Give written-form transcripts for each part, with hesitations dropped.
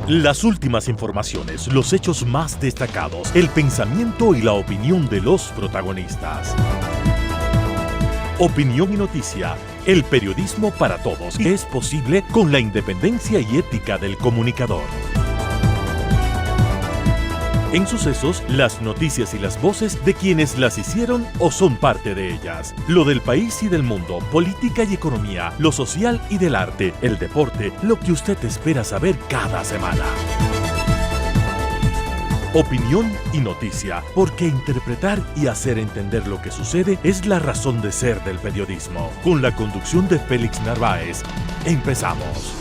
Las últimas informaciones, los hechos más destacados, el pensamiento y la opinión de los protagonistas. Opinión y noticia, el periodismo para todos, es posible con la independencia y ética del comunicador. En Sucesos, las noticias y las voces de quienes las hicieron o son parte de ellas. Lo del país y del mundo, política y economía, lo social y del arte, el deporte, lo que usted espera saber cada semana. Opinión y noticia, porque interpretar y hacer entender lo que sucede es la razón de ser del periodismo. Con la conducción de Félix Narváez, empezamos.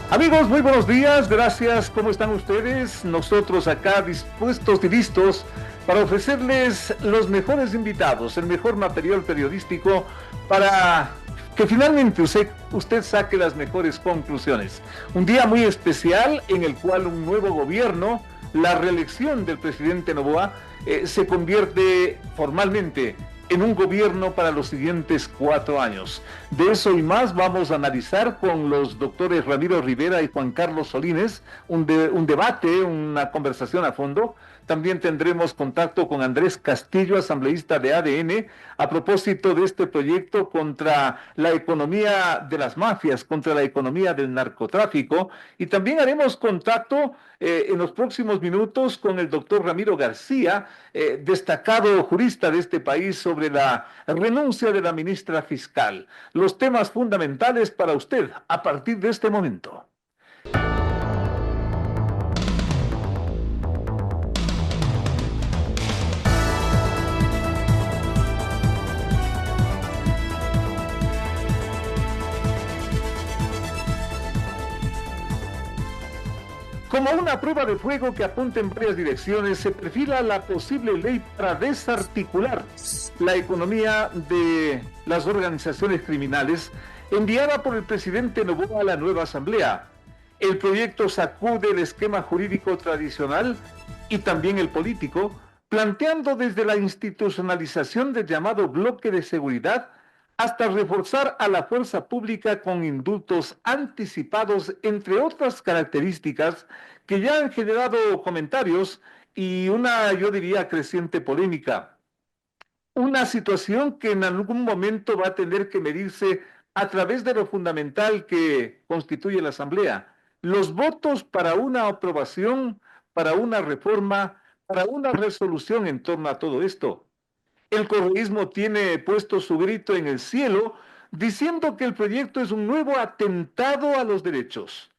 Amigos, muy buenos días, gracias, ¿cómo están ustedes? Nosotros acá dispuestos y listos para ofrecerles los mejores invitados, el mejor material periodístico para que finalmente usted saque las mejores conclusiones. Un día muy especial en el cual un nuevo gobierno, la reelección del presidente Noboa, se convierte formalmente en un gobierno para los siguientes 4 años. De eso y más vamos a analizar con los doctores Ramiro Rivera y Juan Carlos Solines, un debate, una conversación a fondo. También tendremos contacto con Andrés Castillo, asambleísta de ADN, a propósito de este proyecto contra la economía de las mafias, contra la economía del narcotráfico. Y también haremos contacto en los próximos minutos con el doctor Ramiro García, destacado jurista de este país, sobre la renuncia de la ministra fiscal. Los temas fundamentales para usted a partir de este momento. Como una prueba de fuego que apunta en varias direcciones, se perfila la posible ley para desarticular la economía de las organizaciones criminales, enviada por el presidente Noboa a la nueva asamblea. El proyecto sacude el esquema jurídico tradicional y también el político, planteando desde la institucionalización del llamado bloque de seguridad hasta reforzar a la fuerza pública con indultos anticipados, entre otras características que ya han generado comentarios y una, yo diría, creciente polémica. Una situación que en algún momento va a tener que medirse a través de lo fundamental que constituye la Asamblea. Los votos para una aprobación, para una reforma, para una resolución en torno a todo esto. El correísmo tiene puesto su grito en el cielo, diciendo que el proyecto es un nuevo atentado a los derechos.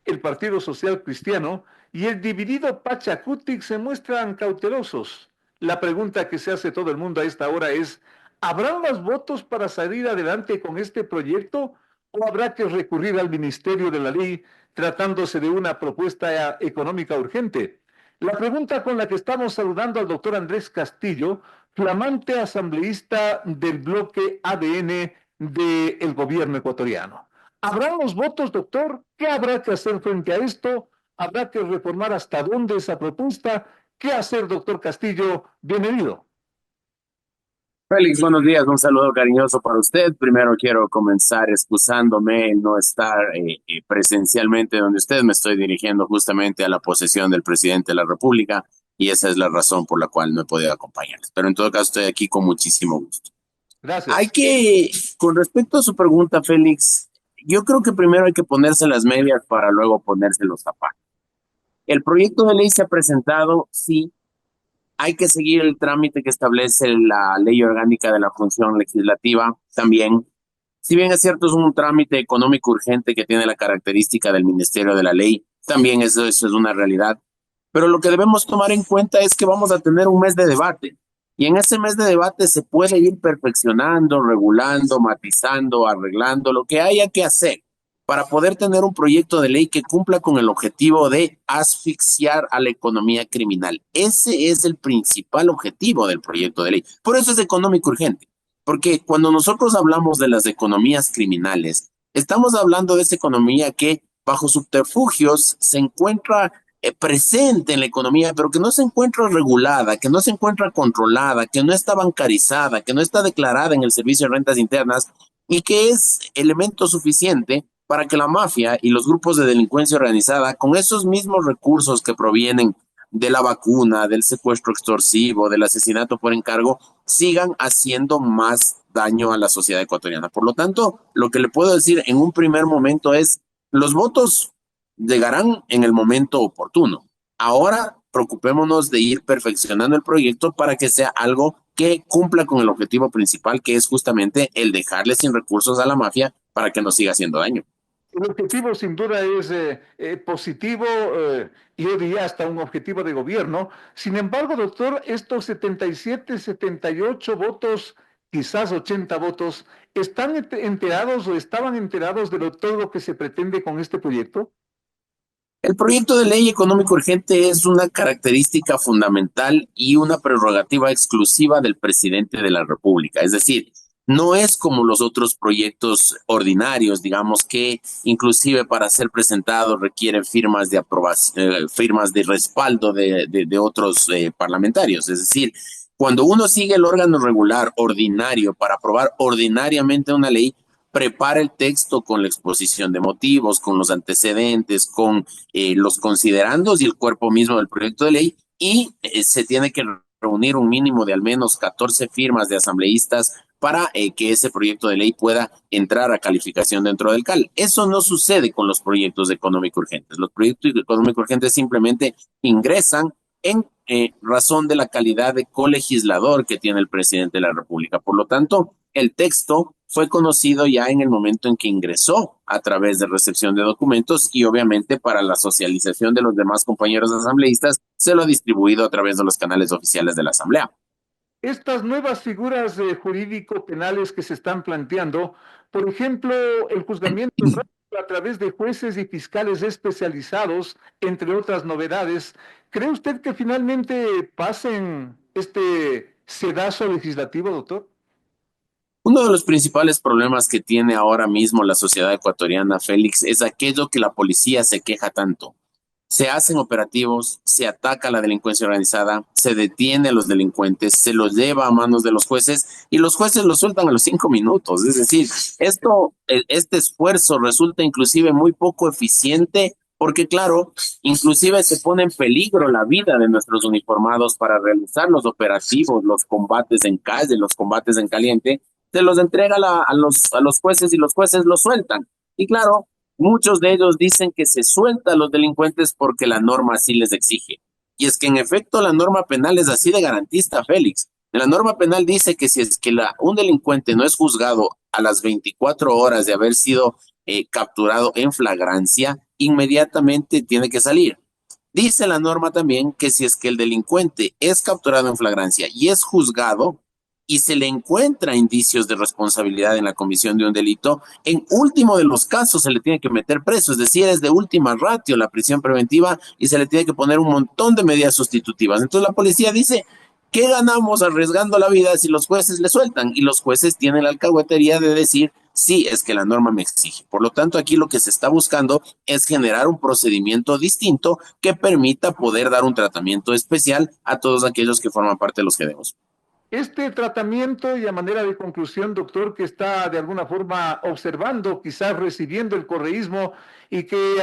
El Partido Social Cristiano y el dividido Pachacutic se muestran cautelosos. La pregunta que se hace todo el mundo a esta hora es: ¿habrán los votos para salir adelante con este proyecto o habrá que recurrir al Ministerio de la Ley tratándose de una propuesta económica urgente? La pregunta con la que estamos saludando al doctor Andrés Castillo, flamante asambleísta del bloque ADN del gobierno ecuatoriano. ¿Habrán los votos, doctor? ¿Qué habrá que hacer frente a esto? ¿Habrá que reformar hasta dónde esa propuesta? ¿Qué hacer, doctor Castillo? Bienvenido. Félix, buenos días, un saludo cariñoso para usted. Primero quiero comenzar excusándome en no estar presencialmente donde usted. Me estoy dirigiendo justamente a la posesión del presidente de la República y esa es la razón por la cual no he podido acompañarles. Pero en todo caso estoy aquí con muchísimo gusto. Gracias. Con respecto a su pregunta, Félix, yo creo que primero hay que ponerse las medias para luego ponerse los zapatos. El proyecto de ley se ha presentado, sí. Hay que seguir el trámite que establece la ley orgánica de la función legislativa también. Si bien es cierto, es un trámite económico urgente que tiene la característica del Ministerio de la Ley, también eso es una realidad. Pero lo que debemos tomar en cuenta es que vamos a tener un mes de debate. Y en ese mes de debate se puede ir perfeccionando, regulando, matizando, arreglando, lo que haya que hacer para poder tener un proyecto de ley que cumpla con el objetivo de asfixiar a la economía criminal. Ese es el principal objetivo del proyecto de ley. Por eso es económico urgente, porque cuando nosotros hablamos de las economías criminales, estamos hablando de esa economía que bajo subterfugios se encuentra presente en la economía, pero que no se encuentra regulada, que no se encuentra controlada, que no está bancarizada, que no está declarada en el Servicio de Rentas Internas y que es elemento suficiente para que la mafia y los grupos de delincuencia organizada, con esos mismos recursos que provienen de la vacuna, del secuestro extorsivo, del asesinato por encargo, sigan haciendo más daño a la sociedad ecuatoriana. Por lo tanto, lo que le puedo decir en un primer momento es, los votos llegarán en el momento oportuno. Ahora preocupémonos de ir perfeccionando el proyecto para que sea algo que cumpla con el objetivo principal, que es justamente el dejarle sin recursos a la mafia para que no siga haciendo daño. El objetivo sin duda es positivo, yo diría hasta un objetivo de gobierno. Sin embargo, doctor, estos 77, 78 votos, quizás 80 votos, ¿están enterados o estaban enterados de todo lo que se pretende con este proyecto? El proyecto de ley económico urgente es una característica fundamental y una prerrogativa exclusiva del presidente de la República. Es decir, no es como los otros proyectos ordinarios, digamos que inclusive para ser presentados requieren firmas de aprobación, firmas de respaldo de otros parlamentarios. Es decir, cuando uno sigue el órgano regular ordinario para aprobar ordinariamente una ley, prepara el texto con la exposición de motivos, con los antecedentes, con los considerandos y el cuerpo mismo del proyecto de ley, y se tiene que reunir un mínimo de al menos 14 firmas de asambleístas para que ese proyecto de ley pueda entrar a calificación dentro del CAL. Eso no sucede con los proyectos económico urgentes. Los proyectos económico urgentes simplemente ingresan en razón de la calidad de colegislador que tiene el presidente de la República. Por lo tanto, el texto fue conocido ya en el momento en que ingresó a través de recepción de documentos y obviamente para la socialización de los demás compañeros asambleístas se lo ha distribuido a través de los canales oficiales de la Asamblea. Estas nuevas figuras jurídico-penales que se están planteando, por ejemplo, el juzgamiento rápido a través de jueces y fiscales especializados, entre otras novedades, ¿cree usted que finalmente pasen este sedazo legislativo, doctor? Uno de los principales problemas que tiene ahora mismo la sociedad ecuatoriana, Félix, es aquello que la policía se queja tanto. Se hacen operativos, se ataca a la delincuencia organizada, se detiene a los delincuentes, se los lleva a manos de los jueces y los jueces los sueltan a los 5 minutos. Es decir, este esfuerzo resulta inclusive muy poco eficiente porque, claro, inclusive se pone en peligro la vida de nuestros uniformados para realizar los operativos, los combates en calle, los combates en caliente. Se los entrega a los jueces y los jueces los sueltan. Y claro, muchos de ellos dicen que se suelta a los delincuentes porque la norma así les exige. Y es que en efecto la norma penal es así de garantista, Félix. La norma penal dice que si es que un delincuente no es juzgado a las 24 horas de haber sido capturado en flagrancia, inmediatamente tiene que salir. Dice la norma también que si es que el delincuente es capturado en flagrancia y es juzgado, y se le encuentra indicios de responsabilidad en la comisión de un delito, en último de los casos se le tiene que meter preso, es decir, es de última ratio la prisión preventiva y se le tiene que poner un montón de medidas sustitutivas. Entonces la policía dice, ¿qué ganamos arriesgando la vida si los jueces le sueltan? Y los jueces tienen la alcahuetería de decir, sí, es que la norma me exige. Por lo tanto, aquí lo que se está buscando es generar un procedimiento distinto que permita poder dar un tratamiento especial a todos aquellos que forman parte de los GDOs. Este tratamiento y a manera de conclusión, doctor, que está de alguna forma observando, quizás recibiendo el correísmo y que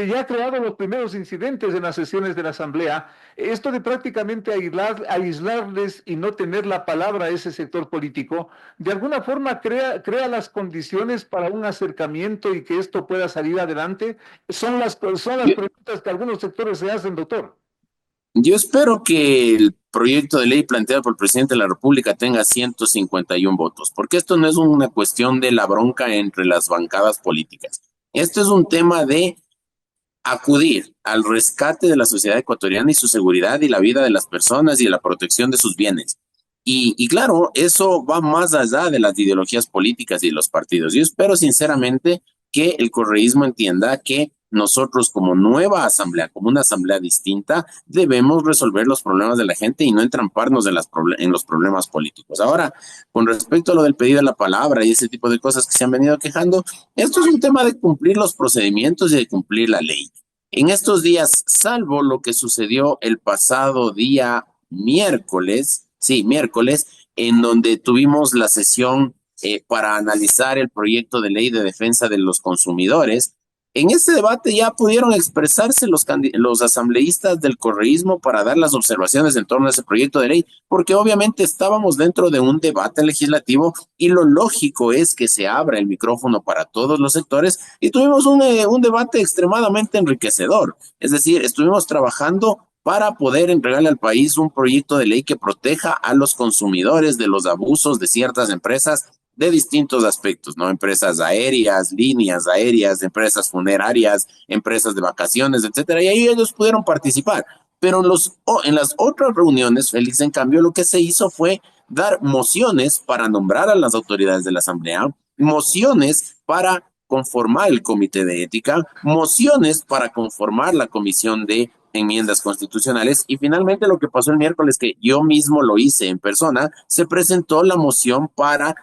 ya ha creado los primeros incidentes en las sesiones de la Asamblea, esto de prácticamente aislarles y no tener la palabra a ese sector político, de alguna forma crea las condiciones para un acercamiento y que esto pueda salir adelante. Son las preguntas que algunos sectores se hacen, doctor. Yo espero que el proyecto de ley planteado por el presidente de la República tenga 151 votos, porque esto no es una cuestión de la bronca entre las bancadas políticas. Esto es un tema de acudir al rescate de la sociedad ecuatoriana y su seguridad y la vida de las personas y la protección de sus bienes. Y claro, eso va más allá de las ideologías políticas y de los partidos. Yo espero sinceramente que el correísmo entienda que nosotros como nueva asamblea, como una asamblea distinta, debemos resolver los problemas de la gente y no entramparnos en los problemas políticos. Ahora, con respecto a lo del pedido de la palabra y ese tipo de cosas que se han venido quejando, esto es un tema de cumplir los procedimientos y de cumplir la ley. En estos días, salvo lo que sucedió el pasado día miércoles, sí, miércoles, en donde tuvimos la sesión para analizar el proyecto de ley de defensa de los consumidores, en este debate ya pudieron expresarse los asambleístas del correísmo para dar las observaciones en torno a ese proyecto de ley, porque obviamente estábamos dentro de un debate legislativo y lo lógico es que se abra el micrófono para todos los sectores y tuvimos un debate extremadamente enriquecedor. Es decir, estuvimos trabajando para poder entregarle al país un proyecto de ley que proteja a los consumidores de los abusos de ciertas empresas de distintos aspectos, ¿no? Empresas aéreas, líneas aéreas, empresas funerarias, empresas de vacaciones, etcétera. Y ahí ellos pudieron participar. Pero en las otras reuniones, Félix, en cambio, lo que se hizo fue dar mociones para nombrar a las autoridades de la Asamblea, mociones para conformar el comité de ética, mociones para conformar la comisión de enmiendas constitucionales y finalmente lo que pasó el miércoles, que yo mismo lo hice en persona, se presentó la moción para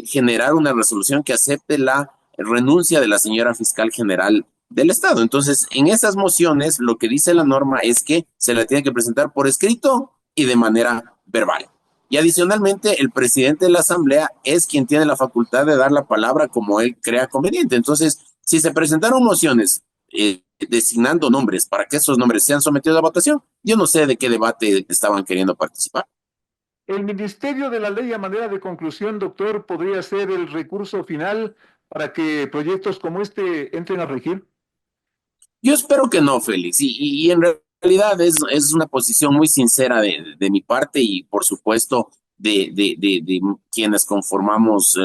generar una resolución que acepte la renuncia de la señora fiscal general del Estado. Entonces, en esas mociones, lo que dice la norma es que se la tiene que presentar por escrito y de manera verbal. Y adicionalmente, el presidente de la Asamblea es quien tiene la facultad de dar la palabra como él crea conveniente. Entonces, si se presentaron mociones designando nombres para que esos nombres sean sometidos a votación, yo no sé de qué debate estaban queriendo participar. El Ministerio de la Ley, a manera de conclusión, doctor, podría ser el recurso final para que proyectos como este entren a regir. Yo espero que no, Félix, y en realidad es una posición muy sincera de mi parte y por supuesto de quienes conformamos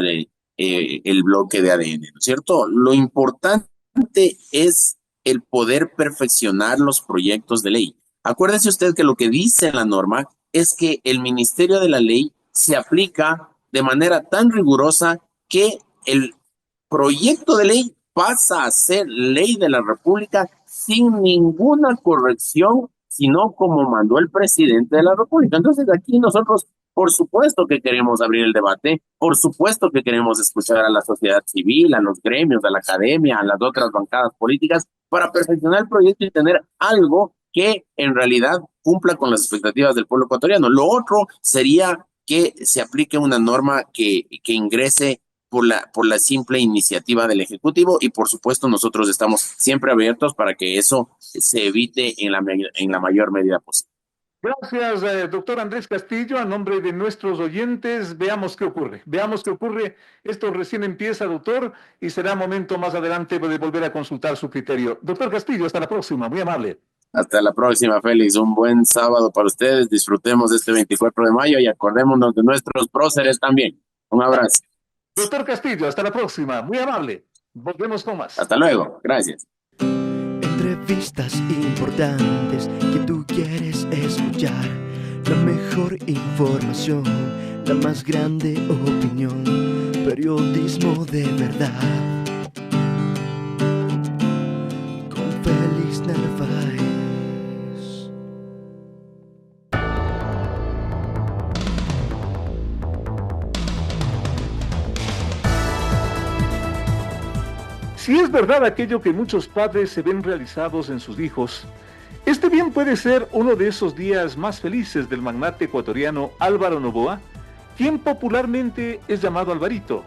el bloque de ADN, ¿no es cierto? Lo importante es el poder perfeccionar los proyectos de ley. Acuérdese usted que lo que dice la norma es que el Ministerio de la Ley se aplica de manera tan rigurosa que el proyecto de ley pasa a ser ley de la República sin ninguna corrección, sino como mandó el presidente de la República. Entonces aquí nosotros, por supuesto que queremos abrir el debate, por supuesto que queremos escuchar a la sociedad civil, a los gremios, a la academia, a las otras bancadas políticas, para perfeccionar el proyecto y tener algo que en realidad cumpla con las expectativas del pueblo ecuatoriano. Lo otro sería que se aplique una norma que ingrese por la simple iniciativa del Ejecutivo y por supuesto nosotros estamos siempre abiertos para que eso se evite en la mayor medida posible. Gracias, doctor Andrés Castillo. A nombre de nuestros oyentes, veamos qué ocurre. Veamos qué ocurre. Esto recién empieza, doctor, y será momento más adelante de volver a consultar su criterio. Doctor Castillo, hasta la próxima. Muy amable. Hasta la próxima, Félix. Un buen sábado para ustedes. Disfrutemos de este 24 de mayo y acordémonos de nuestros próceres también. Un abrazo. Doctor Castillo, hasta la próxima. Muy amable. Volvemos con más. Hasta luego. Gracias. Entrevistas importantes que tú quieres escuchar. La mejor información, la más grande opinión. Periodismo de verdad. Con Félix Narváez. Si es verdad aquello que muchos padres se ven realizados en sus hijos, este bien puede ser uno de esos días más felices del magnate ecuatoriano Álvaro Noboa, quien popularmente es llamado Alvarito.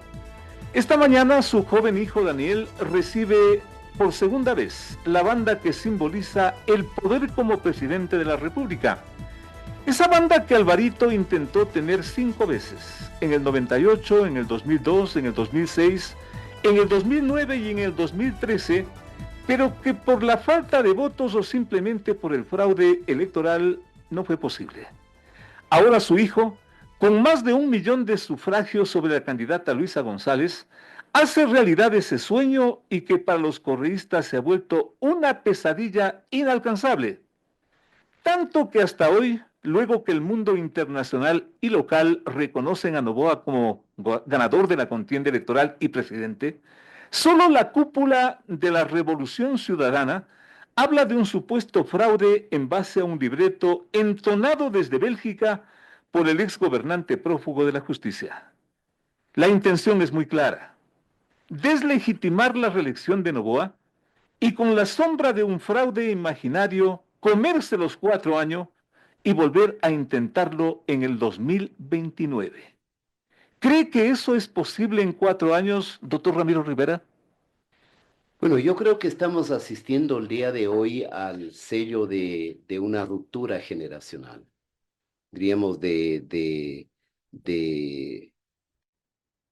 Esta mañana su joven hijo Daniel recibe por segunda vez la banda que simboliza el poder como presidente de la República. Esa banda que Alvarito intentó tener 5 veces, en el 98, en el 2002, en el 2006, en el 2009 y en el 2013, pero que por la falta de votos o simplemente por el fraude electoral no fue posible. Ahora su hijo, con más de 1 millón de sufragios sobre la candidata Luisa González, hace realidad ese sueño y que para los correístas se ha vuelto una pesadilla inalcanzable. Tanto que hasta hoy, luego que el mundo internacional y local reconocen a Noboa como ganador de la contienda electoral y presidente, solo la cúpula de la Revolución Ciudadana habla de un supuesto fraude en base a un libreto entonado desde Bélgica por el exgobernante prófugo de la justicia. La intención es muy clara: deslegitimar la reelección de Noboa y con la sombra de un fraude imaginario, comerse los 4 años y volver a intentarlo en el 2029. ¿Cree que eso es posible en 4 años, doctor Ramiro Rivera? Bueno, yo creo que estamos asistiendo el día de hoy al sello de una ruptura generacional, diríamos de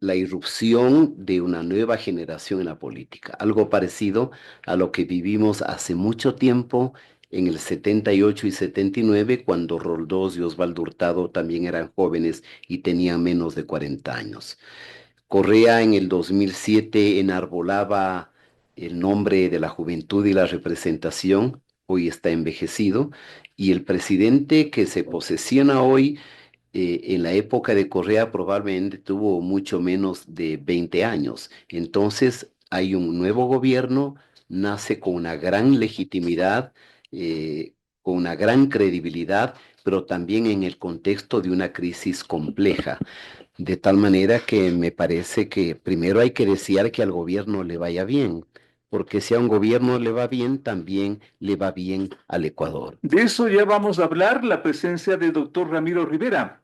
la irrupción de una nueva generación en la política, algo parecido a lo que vivimos hace mucho tiempo en el 78 y 79, cuando Roldós y Osvaldo Hurtado también eran jóvenes y tenían menos de 40 años. Correa en el 2007 enarbolaba el nombre de la juventud y la representación, hoy está envejecido, y el presidente que se posesiona hoy, en la época de Correa probablemente tuvo mucho menos de 20 años. Entonces hay un nuevo gobierno, nace con una gran legitimidad, con una gran credibilidad, pero también en el contexto de una crisis compleja. De tal manera que me parece que primero hay que desear que al gobierno le vaya bien, porque si a un gobierno le va bien, también le va bien al Ecuador. De eso ya vamos a hablar, la presencia del doctor Ramiro Rivera.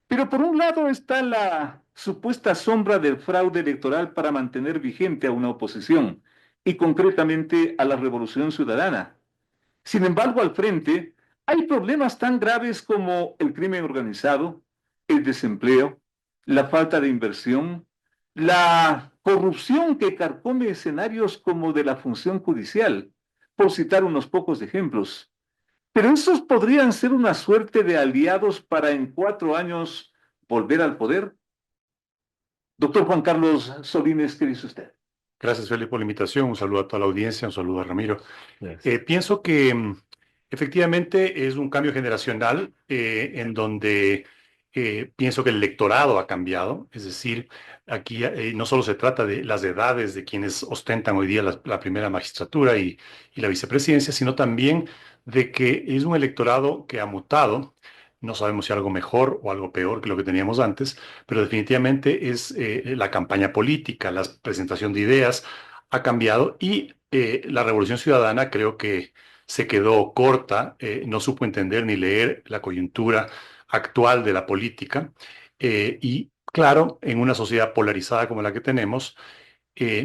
Pero por un lado está la supuesta sombra del fraude electoral para mantener vigente a una oposición, y concretamente a la Revolución Ciudadana. Sin embargo, al frente hay problemas tan graves como el crimen organizado, el desempleo, la falta de inversión, la corrupción que carcome escenarios como de la función judicial, por citar unos pocos ejemplos. Pero esos podrían ser una suerte de aliados para en 4 años volver al poder. Doctor Juan Carlos Solines, ¿qué dice usted? Gracias, Felipe, por la invitación. Un saludo a toda la audiencia, un saludo a Ramiro. Pienso que efectivamente es un cambio generacional en donde pienso que el electorado ha cambiado. Es decir, aquí no solo se trata de las edades de quienes ostentan hoy día la primera magistratura y la vicepresidencia, sino también de que es un electorado que ha mutado. No sabemos si algo mejor o algo peor que lo que teníamos antes, pero definitivamente es la campaña política, la presentación de ideas ha cambiado y la Revolución Ciudadana creo que se quedó corta, no supo entender ni leer la coyuntura actual de la política y claro, en una sociedad polarizada como la que tenemos,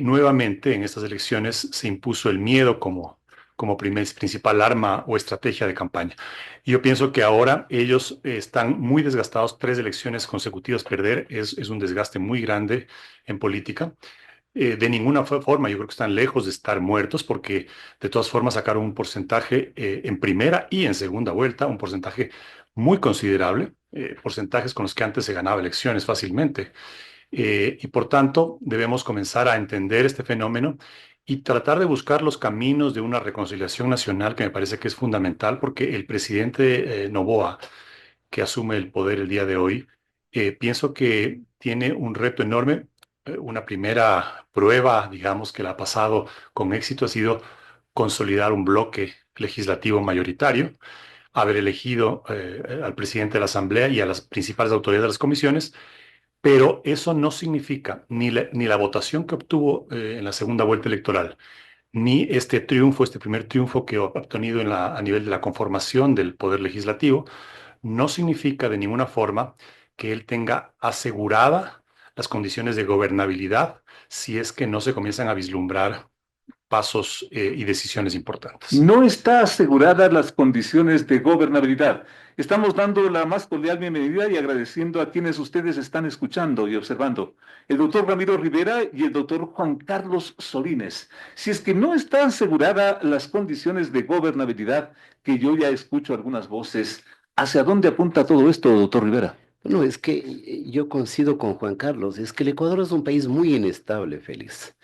nuevamente en estas elecciones se impuso el miedo como principal arma o estrategia de campaña. Y yo pienso que ahora ellos están muy desgastados, 3 elecciones consecutivas perder es un desgaste muy grande en política. De ninguna forma, yo creo que están lejos de estar muertos porque de todas formas sacaron un porcentaje en primera y en segunda vuelta, un porcentaje muy considerable, porcentajes con los que antes se ganaba elecciones fácilmente. Y por tanto, debemos comenzar a entender este fenómeno y tratar de buscar los caminos de una reconciliación nacional que me parece que es fundamental porque el presidente Noboa, que asume el poder el día de hoy, pienso que tiene un reto enorme. Una primera prueba, digamos, que la ha pasado con éxito ha sido consolidar un bloque legislativo mayoritario, haber elegido al presidente de la Asamblea y a las principales autoridades de las comisiones, pero eso no significa ni la votación que obtuvo en la segunda vuelta electoral, ni este triunfo, este primer triunfo que ha obtenido a nivel de la conformación del Poder Legislativo, no significa de ninguna forma que él tenga asegurada las condiciones de gobernabilidad si es que no se comienzan a vislumbrar pasos y decisiones importantes. No está aseguradas las condiciones de gobernabilidad. Estamos dando la más cordial bienvenida y agradeciendo a quienes ustedes están escuchando y observando. El doctor Ramiro Rivera y el doctor Juan Carlos Solines. Si es que no están aseguradas las condiciones de gobernabilidad, que yo ya escucho algunas voces, ¿hacia dónde apunta todo esto, doctor Rivera? Bueno, es que yo coincido con Juan Carlos, es que el Ecuador es un país muy inestable, Félix.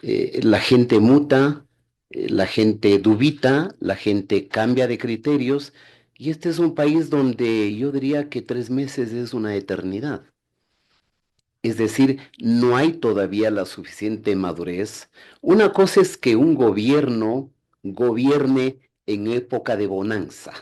La gente muta, la gente dubita, la gente cambia de criterios, y este es un país donde yo diría que 3 meses es una eternidad. Es decir, no hay todavía la suficiente madurez. Una cosa es que un gobierno gobierne en época de bonanza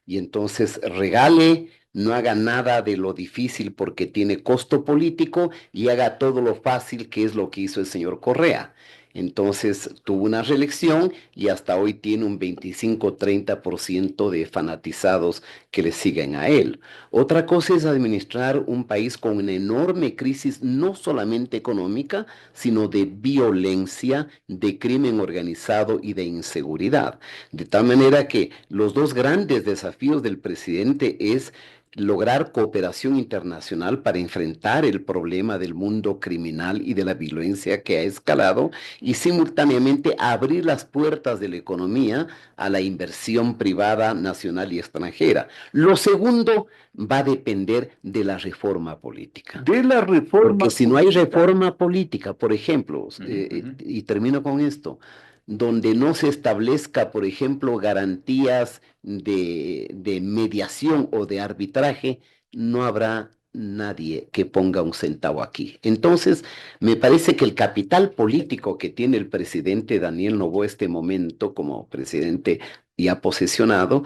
y entonces regale, no haga nada de lo difícil porque tiene costo político y haga todo lo fácil, que es lo que hizo el señor Correa. Entonces tuvo una reelección y hasta hoy tiene un 25-30% de fanatizados que le siguen a él. Otra cosa es administrar un país con una enorme crisis, no solamente económica, sino de violencia, de crimen organizado y de inseguridad. De tal manera que los dos grandes desafíos del presidente es lograr cooperación internacional para enfrentar el problema del mundo criminal y de la violencia que ha escalado y simultáneamente abrir las puertas de la economía a la inversión privada nacional y extranjera. Lo segundo va a depender de la reforma política. De la reforma Porque si no hay política. reforma política, por ejemplo, y termino con esto, donde no se establezca, por ejemplo, garantías de mediación o de arbitraje, no habrá nadie que ponga un centavo aquí. Entonces, me parece que el capital político que tiene el presidente Daniel Noboa este momento como presidente ya posesionado,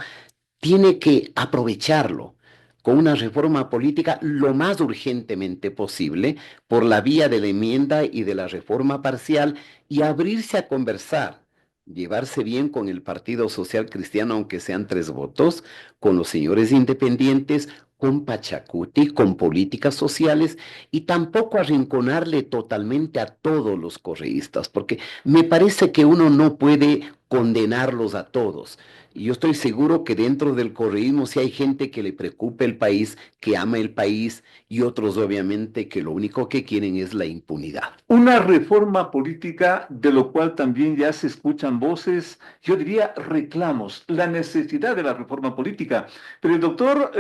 tiene que aprovecharlo con una reforma política lo más urgentemente posible por la vía de la enmienda y de la reforma parcial y abrirse a conversar, llevarse bien con el Partido Social Cristiano, aunque sean 3 votos, con los señores independientes, con Pachacuti, con políticas sociales y tampoco arrinconarle totalmente a todos los correístas, porque me parece que uno no puede condenarlos a todos. Y yo estoy seguro que dentro del correísmo sí hay gente que le preocupa el país, que ama el país, y otros obviamente que lo único que quieren es la impunidad. Una reforma política de lo cual también ya se escuchan voces, yo diría reclamos, la necesidad de la reforma política. Pero el doctor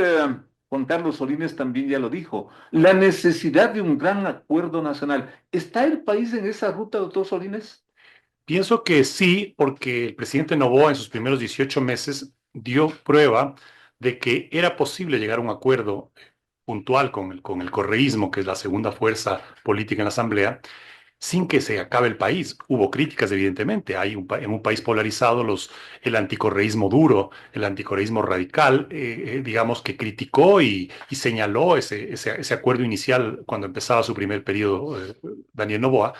Juan Carlos Solines también ya lo dijo, la necesidad de un gran acuerdo nacional. ¿Está el país en esa ruta, doctor Solines? Pienso que sí, porque el presidente Noboa en sus primeros 18 meses dio prueba de que era posible llegar a un acuerdo puntual con el correísmo, que es la segunda fuerza política en la Asamblea, sin que se acabe el país. Hubo críticas, evidentemente. Hay en un país polarizado el anticorreísmo duro, el anticorreísmo radical, digamos que criticó y señaló ese acuerdo inicial cuando empezaba su primer periodo, Daniel Noboa,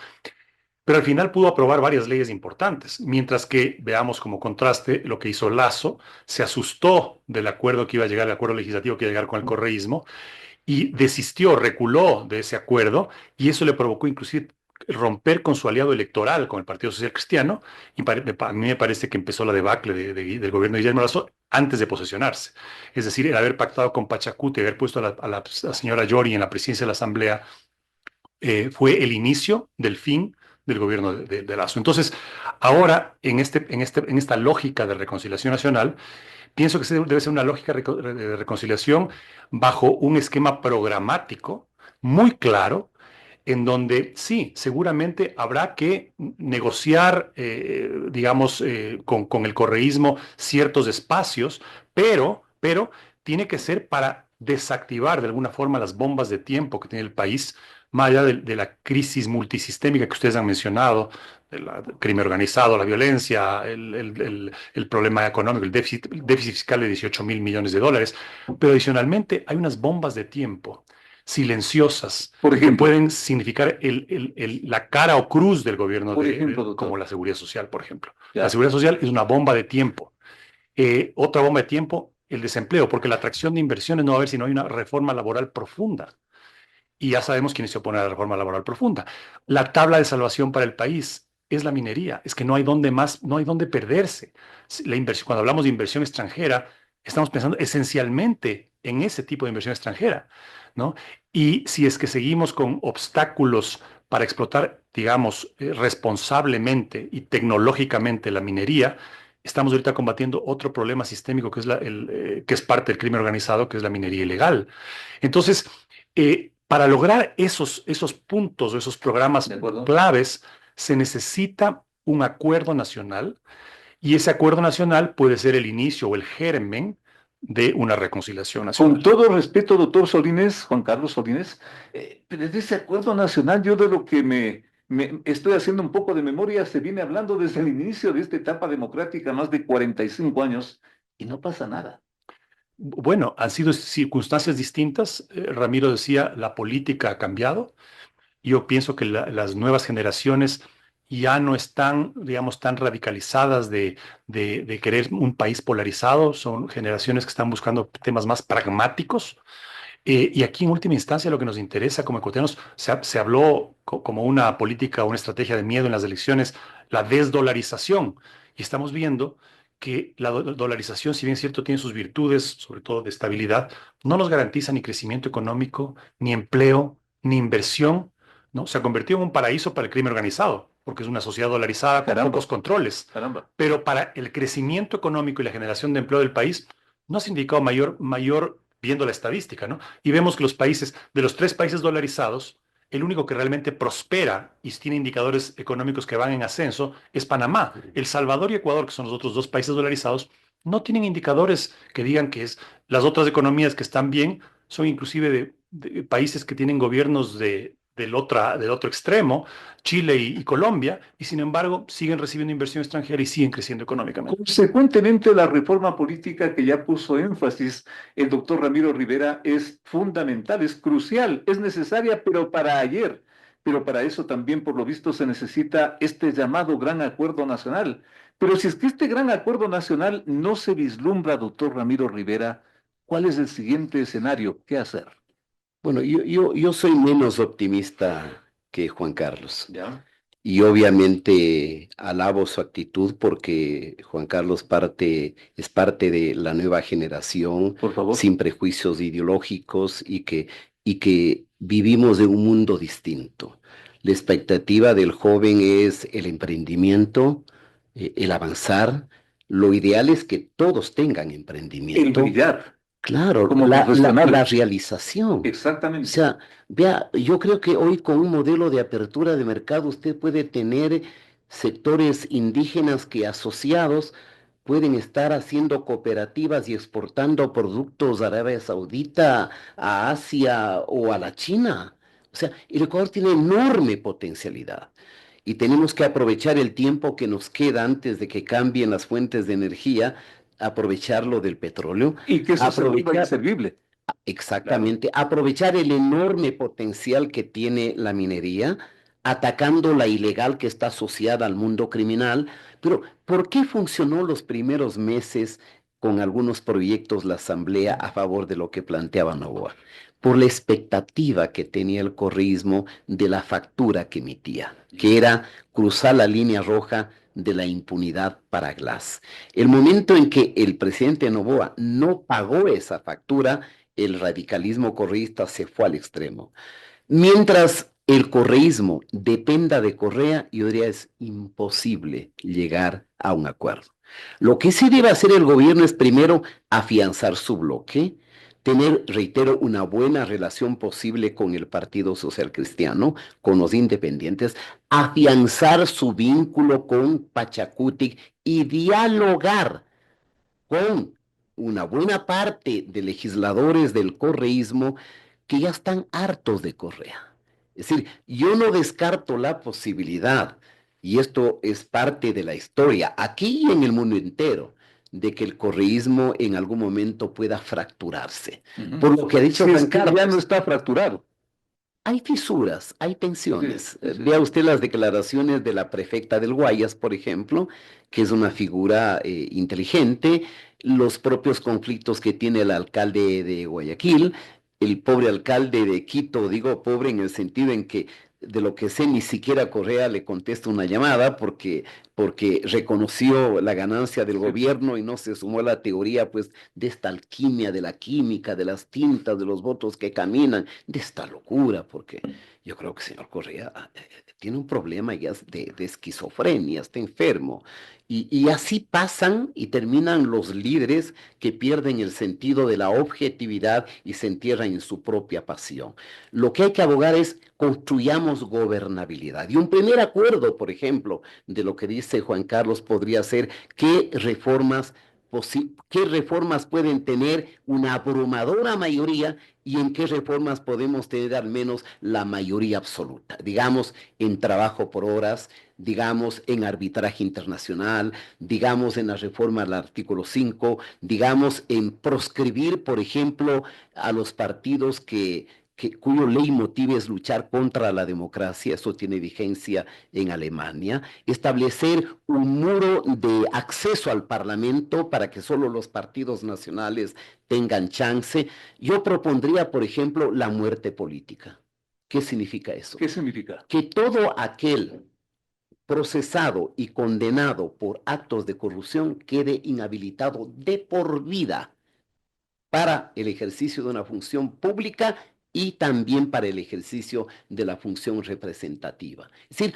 pero al final pudo aprobar varias leyes importantes, mientras que, veamos como contraste, lo que hizo Lasso, se asustó del acuerdo que iba a llegar, el acuerdo legislativo que iba a llegar con el correísmo, y desistió, reculó de ese acuerdo, y eso le provocó inclusive romper con su aliado electoral, con el Partido Social Cristiano, y a mí me parece que empezó la debacle del gobierno de Guillermo Lasso antes de posesionarse. Es decir, el haber pactado con Pachacuti, haber puesto a la señora Yori en la presidencia de la Asamblea, fue el inicio del fin del gobierno de Lasso. Entonces, ahora, en esta lógica de reconciliación nacional, pienso que debe ser una lógica de reconciliación bajo un esquema programático muy claro, en donde sí, seguramente habrá que negociar, digamos, con el correísmo ciertos espacios, pero tiene que ser para desactivar de alguna forma las bombas de tiempo que tiene el país, más allá de la crisis multisistémica que ustedes han mencionado, del crimen organizado, la violencia, el problema económico, el déficit fiscal de 18.000 millones de dólares. Pero adicionalmente hay unas bombas de tiempo silenciosas Por que ejemplo, pueden significar la cara o cruz del gobierno, por ejemplo, doctor. como la seguridad social, por ejemplo. Ya. La seguridad social es una bomba de tiempo. Otra bomba de tiempo, el desempleo, porque la atracción de inversiones no va a haber si no hay una reforma laboral profunda. Y ya sabemos quiénes se oponen a la reforma laboral profunda. La tabla de salvación para el país es la minería. Es que no hay dónde perderse. Cuando hablamos de inversión extranjera, estamos pensando esencialmente en ese tipo de inversión extranjera, ¿no? Y si es que seguimos con obstáculos para explotar, digamos, responsablemente y tecnológicamente la minería, estamos ahorita combatiendo otro problema sistémico que es parte del crimen organizado, que es la minería ilegal. Entonces, para lograr esos puntos o esos programas claves, se necesita un acuerdo nacional, y ese acuerdo nacional puede ser el inicio o el germen de una reconciliación nacional. Con todo respeto, doctor Solines, Juan Carlos Solines, desde ese acuerdo nacional, yo de lo que me estoy haciendo un poco de memoria, se viene hablando desde el inicio de esta etapa democrática, más de 45 años, y no pasa nada. Bueno, han sido circunstancias distintas. Ramiro decía, la política ha cambiado. Yo pienso que las nuevas generaciones ya no están, digamos, tan radicalizadas de querer un país polarizado. Son generaciones que están buscando temas más pragmáticos. Y aquí en última instancia lo que nos interesa como ecuatorianos, se habló como una política, una estrategia de miedo en las elecciones, la desdolarización. Y estamos viendo que la dolarización, si bien es cierto, tiene sus virtudes, sobre todo de estabilidad, no nos garantiza ni crecimiento económico, ni empleo, ni inversión, ¿no? Se ha convertido en un paraíso para el crimen organizado, porque es una sociedad dolarizada con pocos controles. Caramba. Pero para el crecimiento económico y la generación de empleo del país, no se ha indicado mayor viendo la estadística, ¿no? Y vemos que los países, de los 3 países dolarizados, el único que realmente prospera y tiene indicadores económicos que van en ascenso es Panamá. El Salvador y Ecuador, que son los otros 2 países dolarizados, no tienen indicadores que digan que es las otras economías que están bien, son inclusive de países que tienen gobiernos del otro extremo, Chile y Colombia, y sin embargo siguen recibiendo inversión extranjera y siguen creciendo económicamente. Consecuentemente, la reforma política que ya puso énfasis el doctor Ramiro Rivera es fundamental, es crucial, es necesaria, pero para ayer. Pero para eso también, por lo visto, se necesita este llamado gran acuerdo nacional. Pero si es que este gran acuerdo nacional no se vislumbra, doctor Ramiro Rivera, ¿cuál es el siguiente escenario? ¿Qué hacer? Bueno, yo soy menos optimista que Juan Carlos. ¿Ya? Y obviamente alabo su actitud porque Juan Carlos es parte de la nueva generación Por favor. sin prejuicios ideológicos y que vivimos de un mundo distinto. La expectativa del joven es el emprendimiento, el avanzar. Lo ideal es que todos tengan El emprendimiento. brillar Claro, como la profesionales. realización. O Exactamente. sea, vea, yo creo que hoy con un modelo de apertura de mercado usted puede tener sectores indígenas que asociados pueden estar haciendo cooperativas y exportando productos a Arabia Saudita, a Asia o a la China. O sea, el Ecuador tiene enorme potencialidad y tenemos que aprovechar el tiempo que nos queda antes de que cambien las fuentes de energía, aprovecharlo del petróleo, Y que eso se vuelva aprovechar. inservible. Exactamente, aprovechar el enorme potencial que tiene la minería, atacando la ilegal que está asociada al mundo criminal. Pero, ¿por qué funcionó los primeros meses con algunos proyectos la Asamblea a favor de lo que planteaba Noboa? Por la expectativa que tenía el correísmo de la factura que emitía, que era cruzar la línea roja de la impunidad para Glass. El momento en que el presidente Noboa no pagó esa factura, el radicalismo correísta se fue al extremo. Mientras el correísmo dependa de Correa, yo diría es imposible llegar a un acuerdo. Lo que sí debe hacer el gobierno es primero afianzar su bloque, tener, reitero, una buena relación posible con el Partido Social Cristiano, con los independientes, afianzar su vínculo con Pachacutic y dialogar con una buena parte de legisladores del correísmo que ya están hartos de Correa. Es decir, yo no descarto la posibilidad, y esto es parte de la historia, aquí y en el mundo entero, de que el correísmo en algún momento pueda fracturarse. Por lo que ha dicho Si es Juan que ya Carlos, no está fracturado. hay fisuras, hay tensiones. Sí, sí. Vea usted las declaraciones de la prefecta del Guayas, por ejemplo, que es una figura inteligente, los propios conflictos que tiene el alcalde de Guayaquil, el pobre alcalde de Quito, digo pobre en el sentido en que de lo que sé ni siquiera Correa le contesta una llamada porque reconoció la ganancia del gobierno y no se sumó a la teoría pues de esta alquimia de la química, de las tintas, de los votos que caminan, de esta locura, porque yo creo que el señor Correa tiene un problema ya de esquizofrenia, está enfermo. Y así pasan y terminan los líderes que pierden el sentido de la objetividad y se entierran en su propia pasión. Lo que hay que abogar es construyamos gobernabilidad. Y un primer acuerdo, por ejemplo, de lo que dice Juan Carlos podría ser qué reformas pueden tener una abrumadora mayoría y en qué reformas podemos tener al menos la mayoría absoluta. Digamos, en trabajo por horas, digamos, en arbitraje internacional, digamos, en la reforma al artículo 5, digamos, en proscribir, por ejemplo, a los partidos que cuyo leitmotiv es luchar contra la democracia, eso tiene vigencia en Alemania, establecer un muro de acceso al Parlamento para que solo los partidos nacionales tengan chance. Yo propondría, por ejemplo, la muerte política. ¿Qué significa eso? ¿Qué significa? Que todo aquel procesado y condenado por actos de corrupción quede inhabilitado de por vida para el ejercicio de una función pública y también para el ejercicio de la función representativa. Es decir,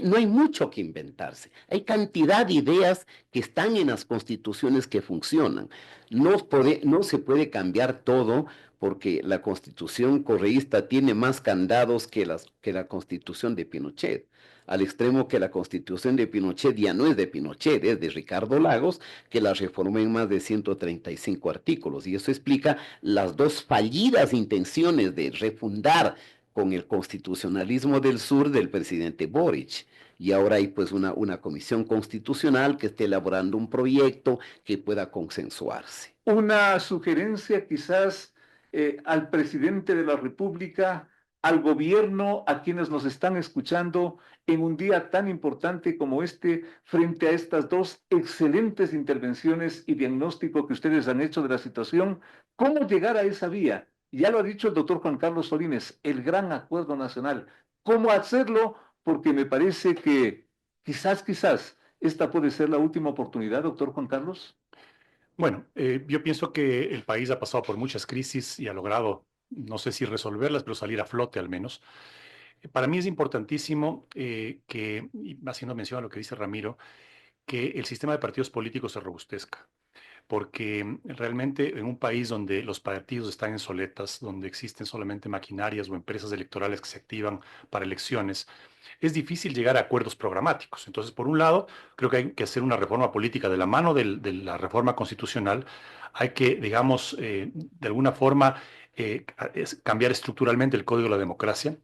no hay mucho que inventarse. Hay cantidad de ideas que están en las constituciones que funcionan. No se puede cambiar todo porque la constitución correísta tiene más candados que la constitución de Pinochet, al extremo que la constitución de Pinochet ya no es de Pinochet, es de Ricardo Lagos, que la reformó en más de 135 artículos. Y eso explica las dos fallidas intenciones de refundar con el constitucionalismo del sur del presidente Boric. Y ahora hay pues una comisión constitucional que esté elaborando un proyecto que pueda consensuarse. Una sugerencia quizás al presidente de la República, al gobierno, a quienes nos están escuchando en un día tan importante como este, frente a estas dos excelentes intervenciones y diagnóstico que ustedes han hecho de la situación. ¿Cómo llegar a esa vía? Ya lo ha dicho el doctor Juan Carlos Solines, el gran acuerdo nacional. ¿Cómo hacerlo? Porque me parece que quizás, esta puede ser la última oportunidad, doctor Juan Carlos. Bueno, yo pienso que el país ha pasado por muchas crisis y ha logrado, no sé si resolverlas, pero salir a flote al menos. Para mí es importantísimo que, y haciendo mención a lo que dice Ramiro, que el sistema de partidos políticos se robustezca, porque realmente en un país donde los partidos están en soletas, donde existen solamente maquinarias o empresas electorales que se activan para elecciones, es difícil llegar a acuerdos programáticos. Entonces, por un lado, creo que hay que hacer una reforma política de la mano de la reforma constitucional. Hay que, digamos, de alguna forma, cambiar estructuralmente el Código de la Democracia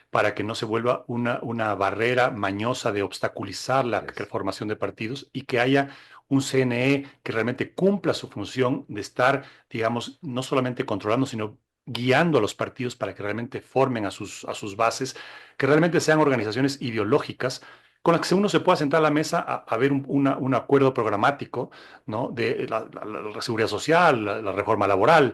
para que no se vuelva una barrera mañosa de obstaculizar la formación de partidos y que haya un CNE que realmente cumpla su función de estar, digamos, no solamente controlando, sino guiando a los partidos para que realmente formen a sus bases, que realmente sean organizaciones ideológicas con las que uno se pueda sentar a la mesa a ver un acuerdo programático, ¿no? De la seguridad social, la reforma laboral.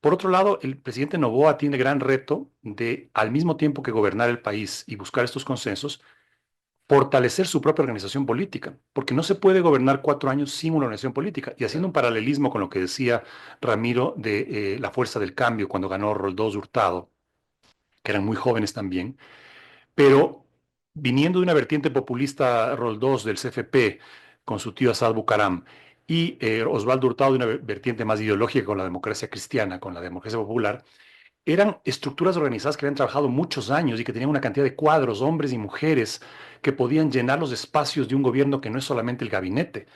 Por otro lado, el presidente Noboa tiene gran reto de, al mismo tiempo que gobernar el país y buscar estos consensos, fortalecer su propia organización política, porque no se puede gobernar 4 años sin una organización política. Y haciendo un paralelismo con lo que decía Ramiro de la Fuerza del Cambio cuando ganó Roldós Hurtado, que eran muy jóvenes también, pero viniendo de una vertiente populista Roldós del CFP con su tío Asad Bucaram y Osvaldo Hurtado de una vertiente más ideológica con la democracia cristiana, con la democracia popular, eran estructuras organizadas que habían trabajado muchos años y que tenían una cantidad de cuadros, hombres y mujeres, que podían llenar los espacios de un gobierno que no es solamente el gabinete,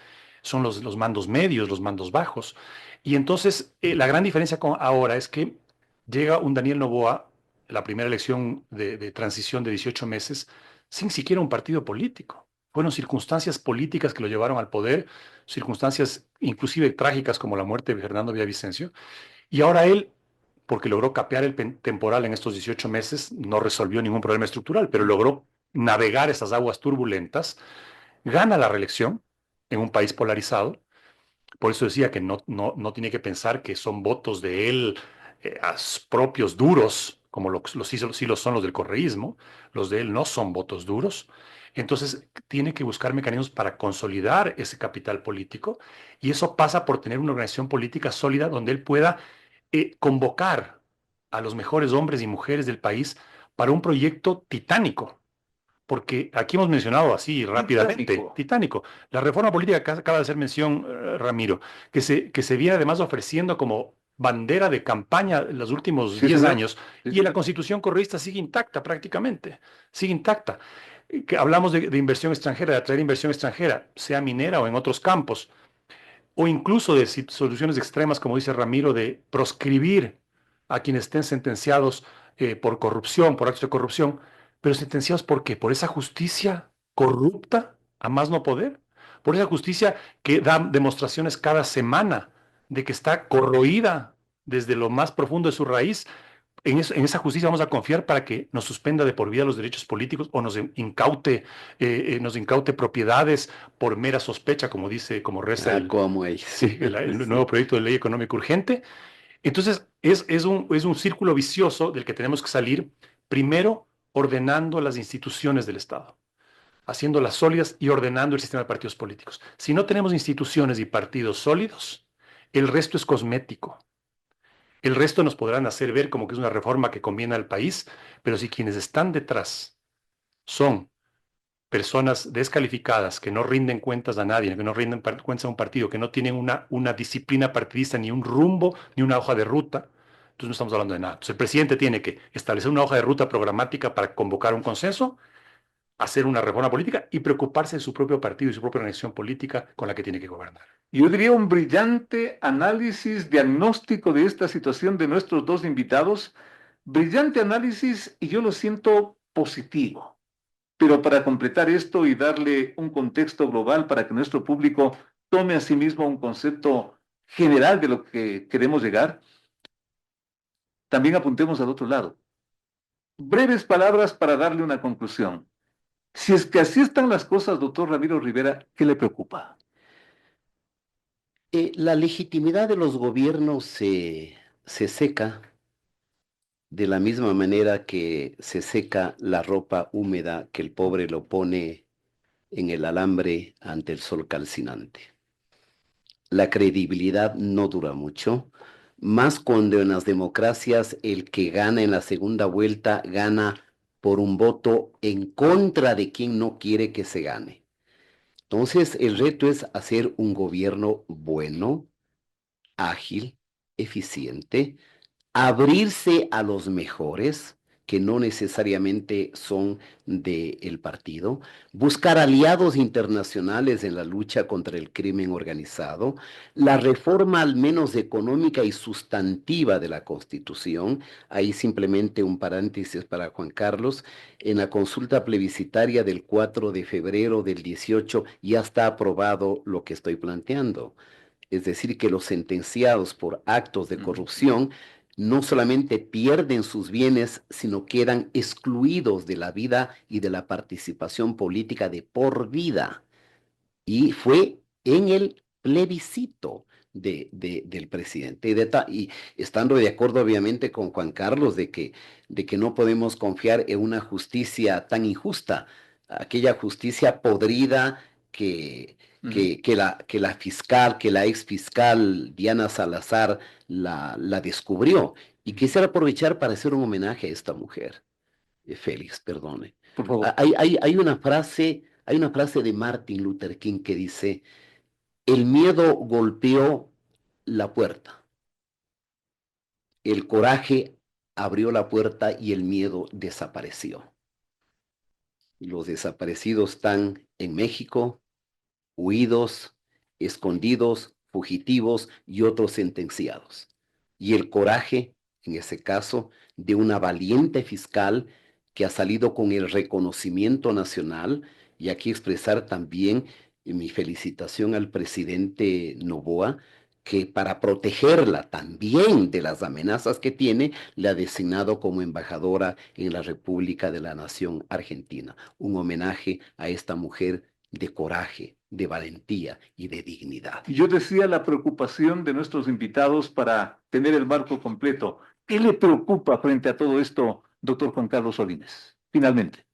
son los mandos medios, los mandos bajos. Y entonces la gran diferencia con ahora es que llega un Daniel Noboa, la primera elección de transición de 18 meses, sin siquiera un partido político. Fueron circunstancias políticas que lo llevaron al poder, circunstancias inclusive trágicas como la muerte de Fernando Villavicencio, y ahora él, porque logró capear el temporal en estos 18 meses, no resolvió ningún problema estructural, pero logró navegar esas aguas turbulentas, gana la reelección en un país polarizado. Por eso decía que no tiene que pensar que son votos de él propios duros, como sí lo son los del correísmo. Los de él no son votos duros. Entonces tiene que buscar mecanismos para consolidar ese capital político, y eso pasa por tener una organización política sólida donde él pueda convocar a los mejores hombres y mujeres del país para un proyecto titánico. Porque aquí hemos mencionado así rápidamente, titánico. La reforma política que acaba de hacer mención, Ramiro, que se viene además ofreciendo como bandera de campaña en los últimos 10 años, y la Constitución correísta sigue intacta prácticamente, sigue intacta. Que hablamos de inversión extranjera, de atraer inversión extranjera, sea minera o en otros campos, o incluso de soluciones extremas, como dice Ramiro, de proscribir a quienes estén sentenciados por corrupción, por actos de corrupción. Pero sentenciados ¿por qué? Por esa justicia corrupta a más no poder, por esa justicia que da demostraciones cada semana de que está corroída desde lo más profundo de su raíz, en esa justicia vamos a confiar para que nos suspenda de por vida los derechos políticos o nos incaute propiedades por mera sospecha, como dice, como reza como ellos. sí, el nuevo proyecto de ley económica urgente. Entonces, es un círculo vicioso del que tenemos que salir, primero ordenando las instituciones del Estado, haciéndolas sólidas y ordenando el sistema de partidos políticos. Si no tenemos instituciones y partidos sólidos, el resto es cosmético. El resto nos podrán hacer ver como que es una reforma que conviene al país, pero si quienes están detrás son personas descalificadas, que no rinden cuentas a nadie, que no rinden cuentas a un partido, que no tienen una disciplina partidista, ni un rumbo, ni una hoja de ruta, entonces no estamos hablando de nada. Entonces el presidente tiene que establecer una hoja de ruta programática para convocar un consenso, hacer una reforma política y preocuparse de su propio partido y su propia organización política con la que tiene que gobernar. Yo diría un brillante análisis, diagnóstico de esta situación de nuestros dos invitados. Brillante análisis y yo lo siento positivo. Pero para completar esto y darle un contexto global para que nuestro público tome a sí mismo un concepto general de lo que queremos llegar, también apuntemos al otro lado. Breves palabras para darle una conclusión. Si es que así están las cosas, doctor Ramiro Rivera, ¿qué le preocupa? La legitimidad de los gobiernos se seca de la misma manera que se seca la ropa húmeda que el pobre lo pone en el alambre ante el sol calcinante. La credibilidad no dura mucho, más cuando en las democracias el que gana en la segunda vuelta gana por un voto en contra de quien no quiere que se gane. Entonces, el reto es hacer un gobierno bueno, ágil, eficiente, abrirse a los mejores, que no necesariamente son del partido, buscar aliados internacionales en la lucha contra el crimen organizado, la reforma al menos económica y sustantiva de la Constitución. Ahí simplemente un paréntesis para Juan Carlos. En la consulta plebiscitaria del 4 de febrero del 18 ya está aprobado lo que estoy planteando. Es decir, que los sentenciados por actos de corrupción no solamente pierden sus bienes, sino quedan excluidos de la vida y de la participación política de por vida. Y fue en el plebiscito del presidente. Y estando de acuerdo, obviamente, con Juan Carlos de que no podemos confiar en una justicia tan injusta, aquella justicia podrida que la ex fiscal Diana Salazar la descubrió. Y quisiera aprovechar para hacer un homenaje a esta mujer, Félix, perdone. Por favor. Hay una frase de Martin Luther King que dice: el miedo golpeó la puerta, el coraje abrió la puerta y el miedo desapareció. Los desaparecidos están en México, huidos, escondidos, fugitivos y otros sentenciados. Y el coraje, en ese caso, de una valiente fiscal que ha salido con el reconocimiento nacional, y aquí expresar también mi felicitación al presidente Noboa, que para protegerla también de las amenazas que tiene, le ha designado como embajadora en la República de la Nación Argentina. Un homenaje a esta mujer de coraje, de valentía y de dignidad. Yo decía la preocupación de nuestros invitados para tener el marco completo. ¿Qué le preocupa frente a todo esto, doctor Juan Carlos Solines? Finalmente.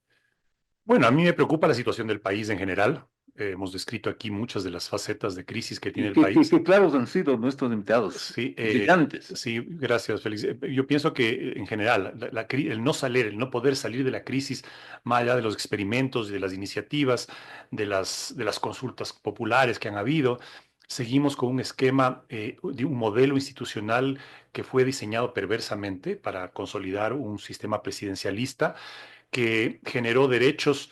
Bueno, a mí me preocupa la situación del país en general. Hemos descrito aquí muchas de las facetas de crisis que tiene el país. Qué claros han sido nuestros invitados. Sí, brillantes. Sí, gracias, Félix. Yo pienso que en general el no poder salir de la crisis, más allá de los experimentos, de las iniciativas, de las consultas populares que han habido, seguimos con un esquema de un modelo institucional que fue diseñado perversamente para consolidar un sistema presidencialista que generó derechos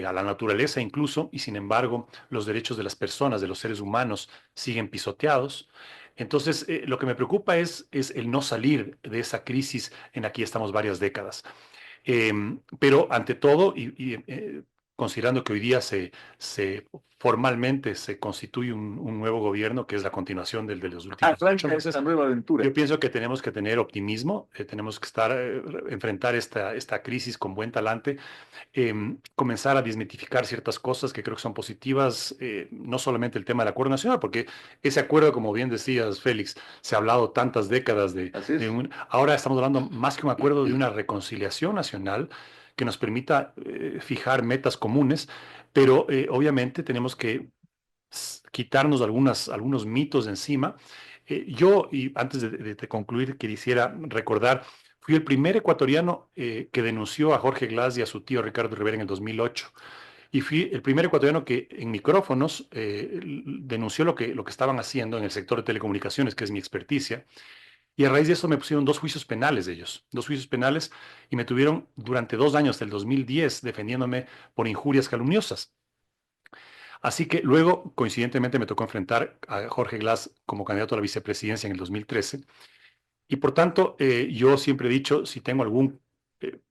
a la naturaleza incluso, y sin embargo los derechos de las personas, de los seres humanos, siguen pisoteados. Entonces, lo que me preocupa es el no salir de esa crisis en la que estamos varias décadas. Pero ante todo, considerando que hoy día formalmente se constituye un nuevo gobierno que es la continuación del de los últimos 8 meses. Esta nueva aventura. Yo pienso que tenemos que tener optimismo, tenemos que enfrentar esta crisis con buen talante, comenzar a desmitificar ciertas cosas que creo que son positivas, no solamente el tema del acuerdo nacional, porque ese acuerdo, como bien decías, Félix, se ha hablado tantas décadas ahora estamos hablando más que un acuerdo de una reconciliación nacional que nos permita fijar metas comunes, pero obviamente tenemos que quitarnos algunos mitos de encima. Y antes de concluir, quisiera recordar, fui el primer ecuatoriano que denunció a Jorge Glass y a su tío Ricardo Rivera en el 2008. Y fui el primer ecuatoriano que en micrófonos denunció lo que estaban haciendo en el sector de telecomunicaciones, que es mi experticia. Y a raíz de eso me pusieron 2 juicios penales de ellos, 2 juicios penales, y me tuvieron durante 2 años, del 2010, defendiéndome por injurias calumniosas. Así que luego, coincidentemente, me tocó enfrentar a Jorge Glass como candidato a la vicepresidencia en el 2013. Y por tanto, yo siempre he dicho, si tengo algún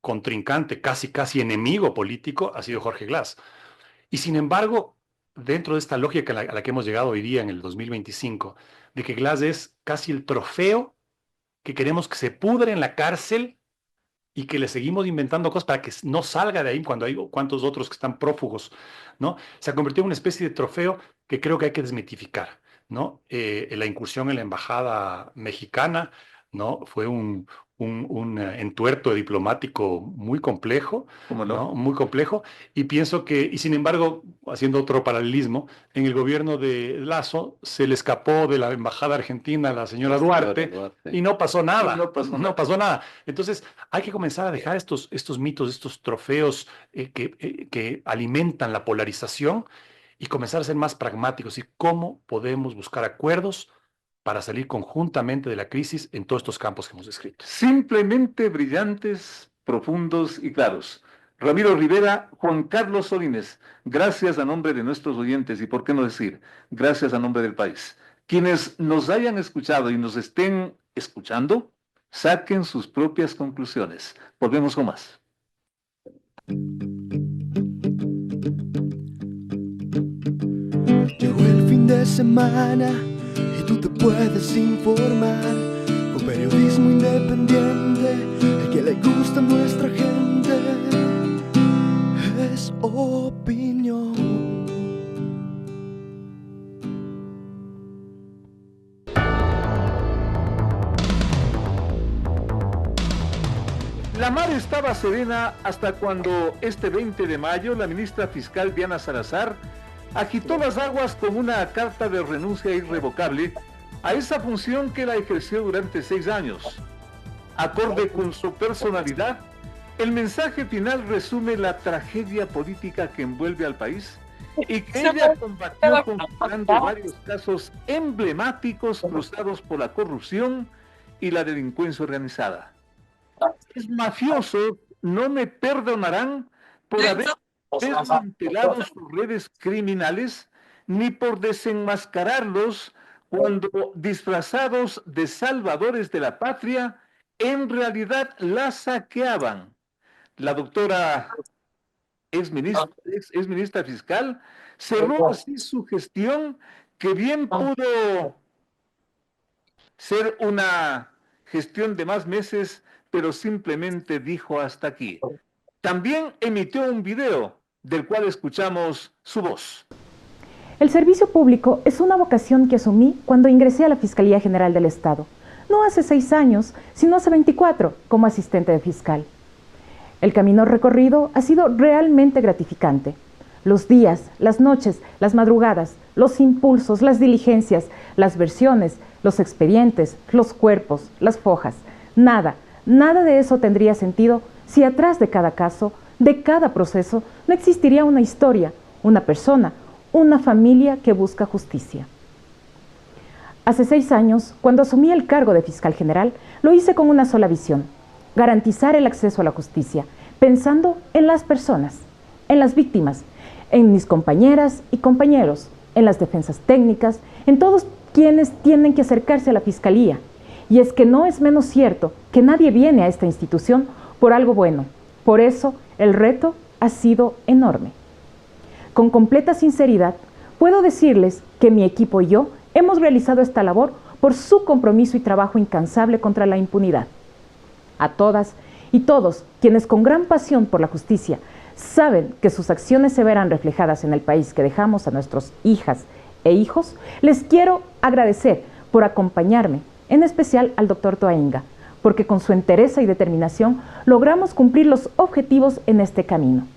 contrincante, casi enemigo político, ha sido Jorge Glass. Y sin embargo, dentro de esta lógica a la que hemos llegado hoy día en el 2025, de que Glass es casi el trofeo que queremos que se pudre en la cárcel y que le seguimos inventando cosas para que no salga de ahí cuando hay cuantos otros que están prófugos, ¿no? Se ha convertido en una especie de trofeo que creo que hay que desmitificar, ¿no? La incursión en la embajada mexicana, ¿no? Fue un entuerto diplomático muy complejo, ¿no? Muy complejo, y pienso que, y sin embargo, haciendo otro paralelismo, en el gobierno de Lasso se le escapó de la embajada argentina a la señora Duarte, y no pasó nada, no pasó nada. Entonces, hay que comenzar a dejar estos mitos, estos trofeos que alimentan la polarización y comenzar a ser más pragmáticos. ¿Y cómo podemos buscar acuerdos para salir conjuntamente de la crisis en todos estos campos que hemos descrito? Simplemente brillantes, profundos y claros. Ramiro Rivera, Juan Carlos Solines, gracias a nombre de nuestros oyentes y, por qué no decir, gracias a nombre del país. Quienes nos hayan escuchado y nos estén escuchando, saquen sus propias conclusiones. Volvemos con más. Llegó el fin de semana y tú te puedes informar con periodismo independiente, el que le gusta a nuestra gente es opinión. La mar estaba serena hasta cuando este 20 de mayo la ministra fiscal Diana Salazar agitó las aguas con una carta de renuncia irrevocable a esa función que la ejerció durante 6 años. Acorde con su personalidad, el mensaje final resume la tragedia política que envuelve al país y que ella combatió confrontando varios casos emblemáticos cruzados por la corrupción y la delincuencia organizada. Los mafiosos no me perdonarán por haber desmantelado sus redes criminales ni por desenmascararlos cuando, disfrazados de salvadores de la patria, en realidad la saqueaban. La doctora exministra fiscal cerró así su gestión, que bien pudo ser una gestión de más meses, pero simplemente dijo hasta aquí. También emitió un video del cual escuchamos su voz. El servicio público es una vocación que asumí cuando ingresé a la Fiscalía General del Estado, no hace 6 años, sino hace 24 como asistente de fiscal. El camino recorrido ha sido realmente gratificante. Los días, las noches, las madrugadas, los impulsos, las diligencias, las versiones, los expedientes, los cuerpos, las fojas, nada de eso tendría sentido si atrás de cada caso, de cada proceso, no existiría una historia, una persona, una familia que busca justicia. Hace 6 años, cuando asumí el cargo de fiscal general, lo hice con una sola visión: garantizar el acceso a la justicia, pensando en las personas, en las víctimas, en mis compañeras y compañeros, en las defensas técnicas, en todos quienes tienen que acercarse a la fiscalía. Y es que no es menos cierto que nadie viene a esta institución por algo bueno. Por eso, el reto ha sido enorme. Con completa sinceridad, puedo decirles que mi equipo y yo hemos realizado esta labor por su compromiso y trabajo incansable contra la impunidad. A todas y todos quienes con gran pasión por la justicia saben que sus acciones se verán reflejadas en el país que dejamos a nuestras hijas e hijos, les quiero agradecer por acompañarme, en especial al doctor Toainga, porque con su entereza y determinación logramos cumplir los objetivos en este camino.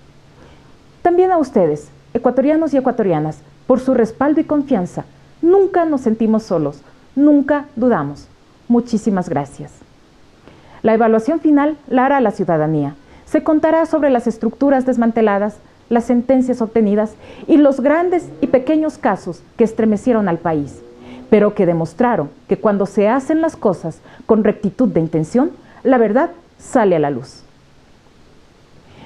También a ustedes, ecuatorianos y ecuatorianas, por su respaldo y confianza. Nunca nos sentimos solos, nunca dudamos. Muchísimas gracias. La evaluación final la hará la ciudadanía. Se contará sobre las estructuras desmanteladas, las sentencias obtenidas y los grandes y pequeños casos que estremecieron al país, pero que demostraron que cuando se hacen las cosas con rectitud de intención, la verdad sale a la luz.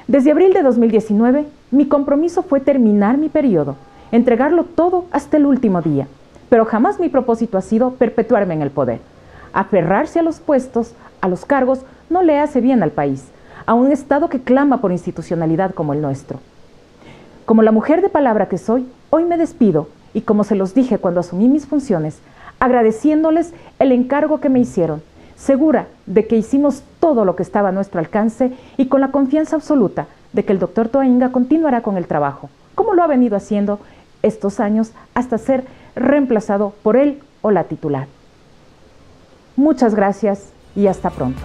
Desde abril de 2019, mi compromiso fue terminar mi periodo, entregarlo todo hasta el último día, pero jamás mi propósito ha sido perpetuarme en el poder. Aferrarse a los puestos, a los cargos, no le hace bien al país, a un Estado que clama por institucionalidad como el nuestro. Como la mujer de palabra que soy, hoy me despido y como se los dije cuando asumí mis funciones, agradeciéndoles el encargo que me hicieron, segura de que hicimos todo lo que estaba a nuestro alcance y con la confianza absoluta de que el doctor Toainga continuará con el trabajo, como lo ha venido haciendo estos años hasta ser reemplazado por él o la titular. Muchas gracias y hasta pronto.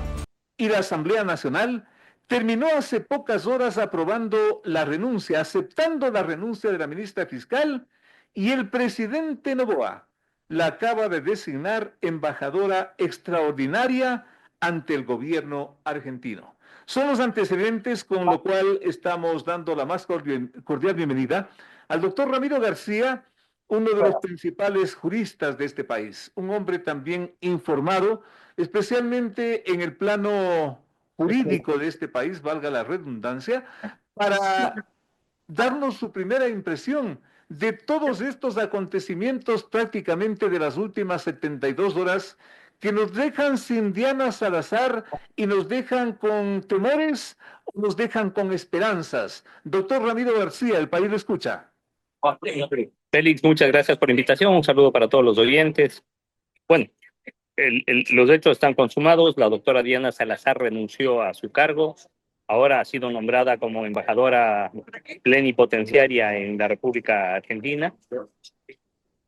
Y la Asamblea Nacional terminó hace pocas horas aprobando la renuncia, aceptando la renuncia de la ministra fiscal, y el presidente Noboa la acaba de designar embajadora extraordinaria ante el gobierno argentino. Son los antecedentes, con lo cual estamos dando la más cordial bienvenida al doctor Ramiro García, uno de los principales juristas de este país, un hombre también informado, especialmente en el plano jurídico de este país, valga la redundancia, para darnos su primera impresión de todos estos acontecimientos prácticamente de las últimas 72 horas que nos dejan sin Diana Salazar y nos dejan con temores o nos dejan con esperanzas. Doctor Ramiro García, el país lo escucha. Félix, muchas gracias por la invitación. Un saludo para todos los oyentes. Bueno, los hechos están consumados. La doctora Diana Salazar renunció a su cargo. Ahora ha sido nombrada como embajadora plenipotenciaria en la República Argentina.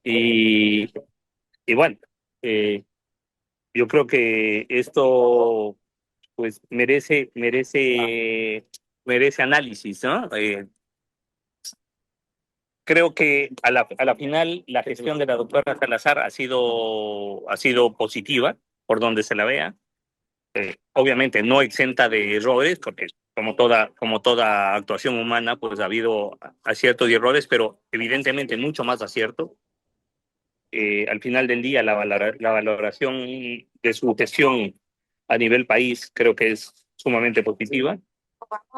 Y bueno, yo creo que esto pues merece análisis, ¿no? Creo que a la final la gestión de la doctora Salazar ha sido positiva, por donde se la vea. Obviamente no exenta de errores, porque como toda actuación humana, pues ha habido aciertos y errores, pero evidentemente mucho más acierto. Al final del día, la valoración de su gestión a nivel país creo que es sumamente positiva.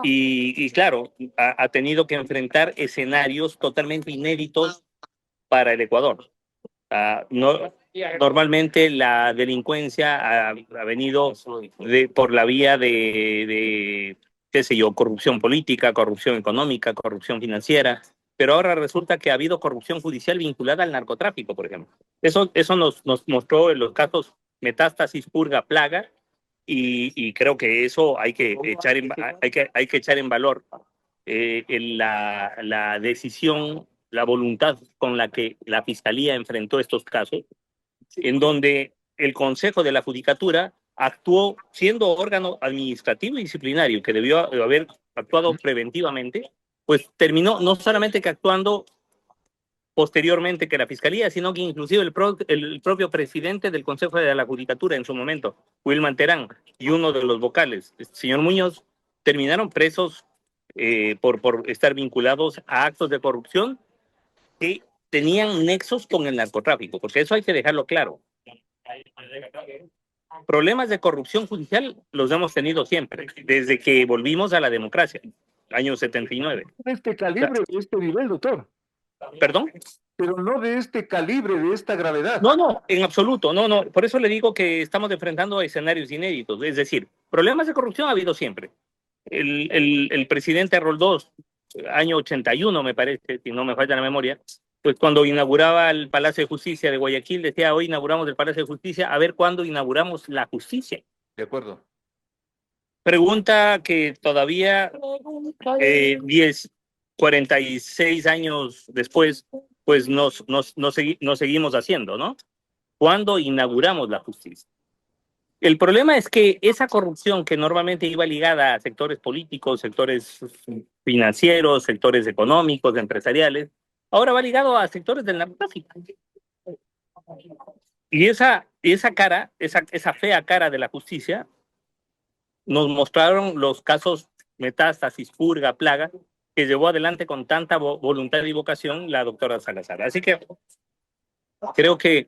Y claro, ha tenido que enfrentar escenarios totalmente inéditos para el Ecuador. Normalmente la delincuencia ha venido por la vía de, qué sé yo, corrupción política, corrupción económica, corrupción financiera, pero ahora resulta que ha habido corrupción judicial vinculada al narcotráfico, por ejemplo. Eso nos mostró en los casos Metástasis, Purga, Plaga, y creo que eso hay que echar en valor la decisión, la voluntad con la que la Fiscalía enfrentó estos casos, en donde el Consejo de la Judicatura actuó siendo órgano administrativo y disciplinario, que debió haber actuado preventivamente, pues terminó no solamente que actuando posteriormente que la Fiscalía, sino que inclusive el propio presidente del Consejo de la Judicatura en su momento, Wilman Terán, y uno de los vocales, el señor Muñoz, terminaron presos por estar vinculados a actos de corrupción que tenían nexos con el narcotráfico, porque eso hay que dejarlo claro. Problemas de corrupción judicial los hemos tenido siempre, desde que volvimos a la democracia, año 79. De este calibre, de este nivel, doctor. ¿Perdón? Pero no de este calibre, de esta gravedad. No, en absoluto, no. Por eso le digo que estamos enfrentando a escenarios inéditos. Es decir, problemas de corrupción ha habido siempre. El presidente Roldós año 81 me parece, si no me falla la memoria, pues cuando inauguraba el Palacio de Justicia de Guayaquil, decía, hoy inauguramos el Palacio de Justicia, a ver cuándo inauguramos la justicia. De acuerdo. Pregunta que todavía 46 años después, pues nos seguimos haciendo, ¿no? ¿Cuándo inauguramos la justicia? El problema es que esa corrupción que normalmente iba ligada a sectores políticos, sectores financieros, sectores económicos, empresariales, ahora va ligado a sectores del narcotráfico. Y esa fea cara de la justicia nos mostraron los casos Metástasis, Purga, Plaga, que llevó adelante con tanta voluntad y vocación la doctora Salazar. Así que creo que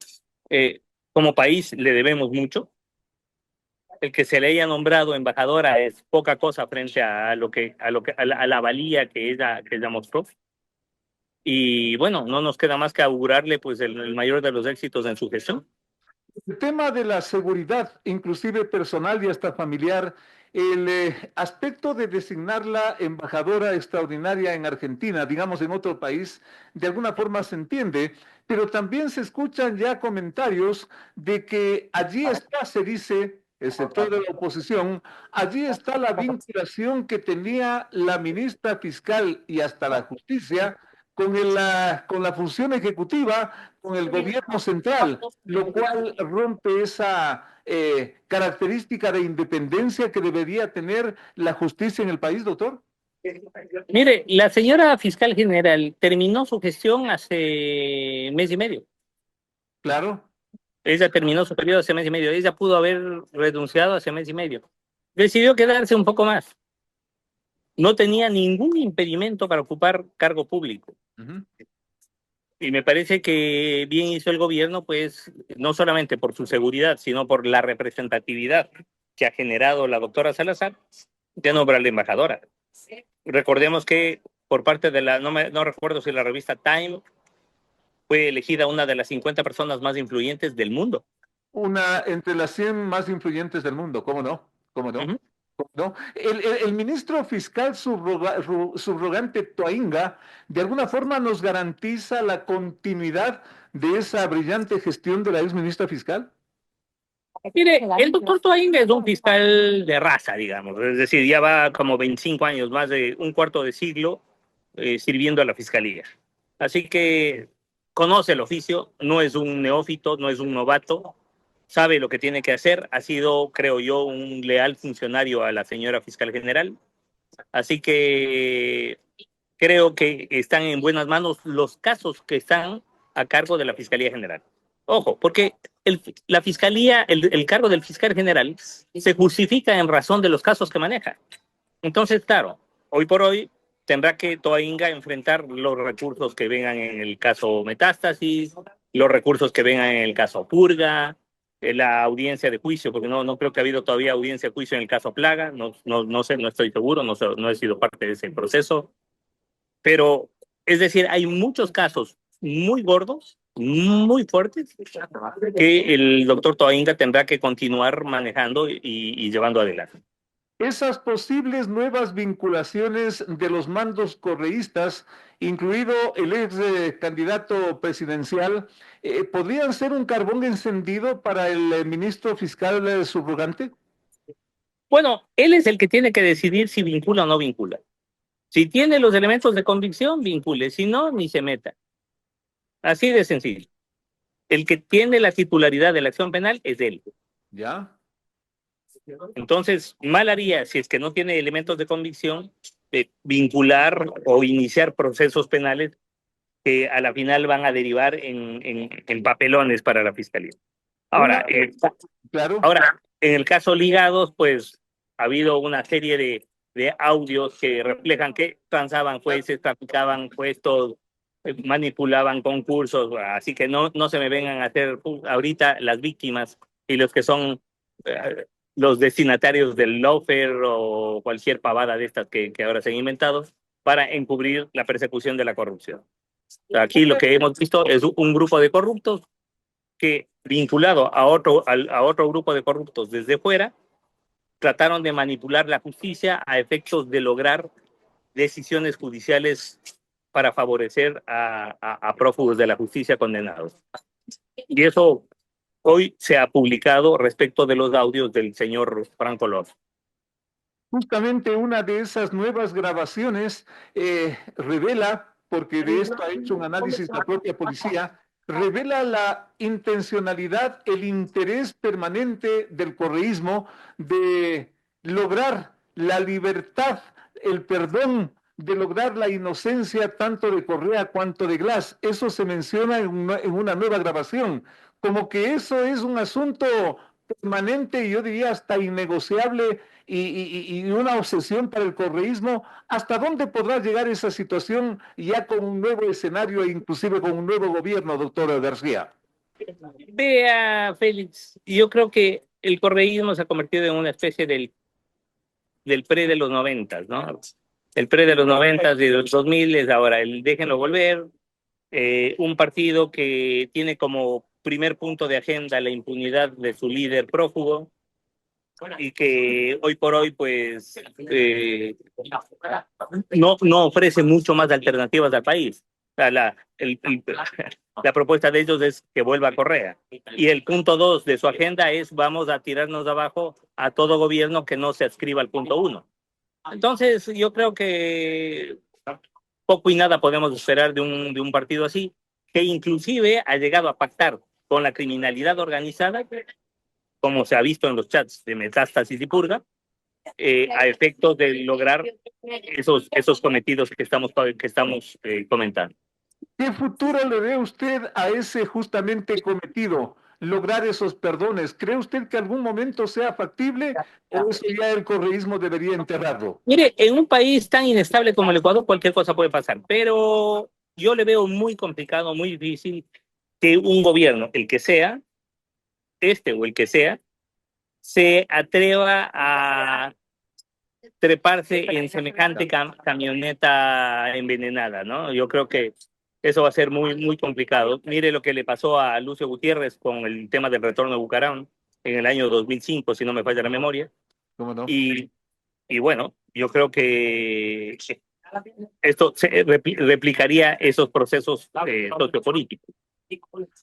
como país le debemos mucho. El que se le haya nombrado embajadora es poca cosa frente a la valía que ella mostró. Y bueno, no nos queda más que augurarle pues el mayor de los éxitos en su gestión. El tema de la seguridad, inclusive personal y hasta familiar, el aspecto de designarla embajadora extraordinaria en Argentina, digamos en otro país, de alguna forma se entiende, pero también se escuchan ya comentarios de que allí está, se dice, el sector de la oposición, allí está la vinculación que tenía la ministra fiscal y hasta la justicia con la función ejecutiva, con el gobierno central, lo cual rompe esa característica de independencia que debería tener la justicia en el país, doctor. Mire, la señora fiscal general terminó su gestión hace mes y medio. Claro. Ella terminó su periodo hace mes y medio. Ella pudo haber renunciado hace mes y medio. Decidió quedarse un poco más. No tenía ningún impedimento para ocupar cargo público. Y me parece que bien hizo el gobierno, pues, no solamente por su seguridad, sino por la representatividad que ha generado la doctora Salazar, de nombrarla embajadora. Recordemos que por parte de no recuerdo si la revista Time fue elegida una de las 50 personas más influyentes del mundo. Una entre las 100 más influyentes del mundo, ¿cómo no? ¿Cómo no? ¿No? El ministro fiscal subrogante Toainga de alguna forma nos garantiza la continuidad de esa brillante gestión de la ex ministra fiscal. Mire, el doctor Toainga es un fiscal de raza, digamos, es decir, ya va como 25 años, más de un cuarto de siglo sirviendo a la fiscalía. Así que conoce el oficio, no es un neófito, no es un novato, sabe lo que tiene que hacer, ha sido, creo yo, un leal funcionario a la señora fiscal general. Así que creo que están en buenas manos los casos que están a cargo de la Fiscalía General. Ojo, porque la fiscalía, el cargo del fiscal general se justifica en razón de los casos que maneja. Entonces, claro, hoy por hoy tendrá que Toainga enfrentar los recursos que vengan en el caso Metástasis, los recursos que vengan en el caso Purga, la audiencia de juicio, porque no creo que ha habido todavía audiencia de juicio en el caso Plaga, no sé, no estoy seguro, no he sido parte de ese proceso. Pero, es decir, hay muchos casos muy gordos, muy fuertes, que el doctor Toainga tendrá que continuar manejando y llevando adelante. Esas posibles nuevas vinculaciones de los mandos correístas, incluido el ex candidato presidencial, ¿podrían ser un carbón encendido para el ministro fiscal subrogante? Bueno, él es el que tiene que decidir si vincula o no vincula. Si tiene los elementos de convicción, vincule. Si no, ni se meta. Así de sencillo. El que tiene la titularidad de la acción penal es él. ¿Ya? Entonces, mal haría, si es que no tiene elementos de convicción, de vincular o iniciar procesos penales que a la final van a derivar en papelones para la fiscalía. Ahora, claro. Ahora, en el caso Ligados, pues ha habido una serie de audios que reflejan que transaban jueces, traficaban puestos, manipulaban concursos, así que no se me vengan a hacer ahorita las víctimas y los que son los destinatarios del lawfare o cualquier pavada de estas que ahora se han inventado para encubrir la persecución de la corrupción. Aquí lo que hemos visto es un grupo de corruptos que, vinculado a otro grupo de corruptos desde fuera, trataron de manipular la justicia a efectos de lograr decisiones judiciales para favorecer a prófugos de la justicia condenados. Y eso hoy se ha publicado respecto de los audios del señor Franco López. Justamente una de esas nuevas grabaciones revela, porque de esto ha hecho un análisis la propia policía, revela la intencionalidad, el interés permanente del correísmo de lograr la libertad, el perdón, de lograr la inocencia tanto de Correa cuanto de Glass. Eso se menciona en una nueva grabación, como que eso es un asunto permanente y yo diría hasta innegociable y una obsesión para el correísmo. ¿Hasta dónde podrá llegar esa situación ya con un nuevo escenario e inclusive con un nuevo gobierno, doctora García? Vea, Félix, yo creo que el correísmo se ha convertido en una especie del PRE de los 90, ¿no? El PRE de los 90 y de los 2000 es ahora el déjenlo volver, un partido que tiene como primer punto de agenda la impunidad de su líder prófugo y que hoy por hoy pues no ofrece mucho más alternativas al país. O sea, la propuesta de ellos es que vuelva a Correa. Y el punto 2 de su agenda es vamos a tirarnos abajo a todo gobierno que no se adscriba al punto 1. Entonces yo creo que poco y nada podemos esperar de un partido así, que inclusive ha llegado a pactar con la criminalidad organizada, como se ha visto en los chats de Metástasis y Purga, a efectos de lograr esos cometidos que estamos comentando. ¿Qué futuro le ve usted a ese justamente cometido? Lograr esos perdones. ¿Cree usted que algún momento sea factible o eso ya el correísmo debería enterrarlo? Mire, en un país tan inestable como el Ecuador, cualquier cosa puede pasar, pero yo le veo muy complicado, muy difícil que un gobierno, el que sea, este o el que sea, se atreva a treparse en semejante camioneta envenenada, ¿no? Yo creo que eso va a ser muy, muy complicado. Mire lo que le pasó a Lucio Gutiérrez con el tema del retorno de Bucaram en el año 2005, si no me falla la memoria. ¿Cómo no? Y bueno, yo creo que esto replicaría esos procesos sociopolíticos.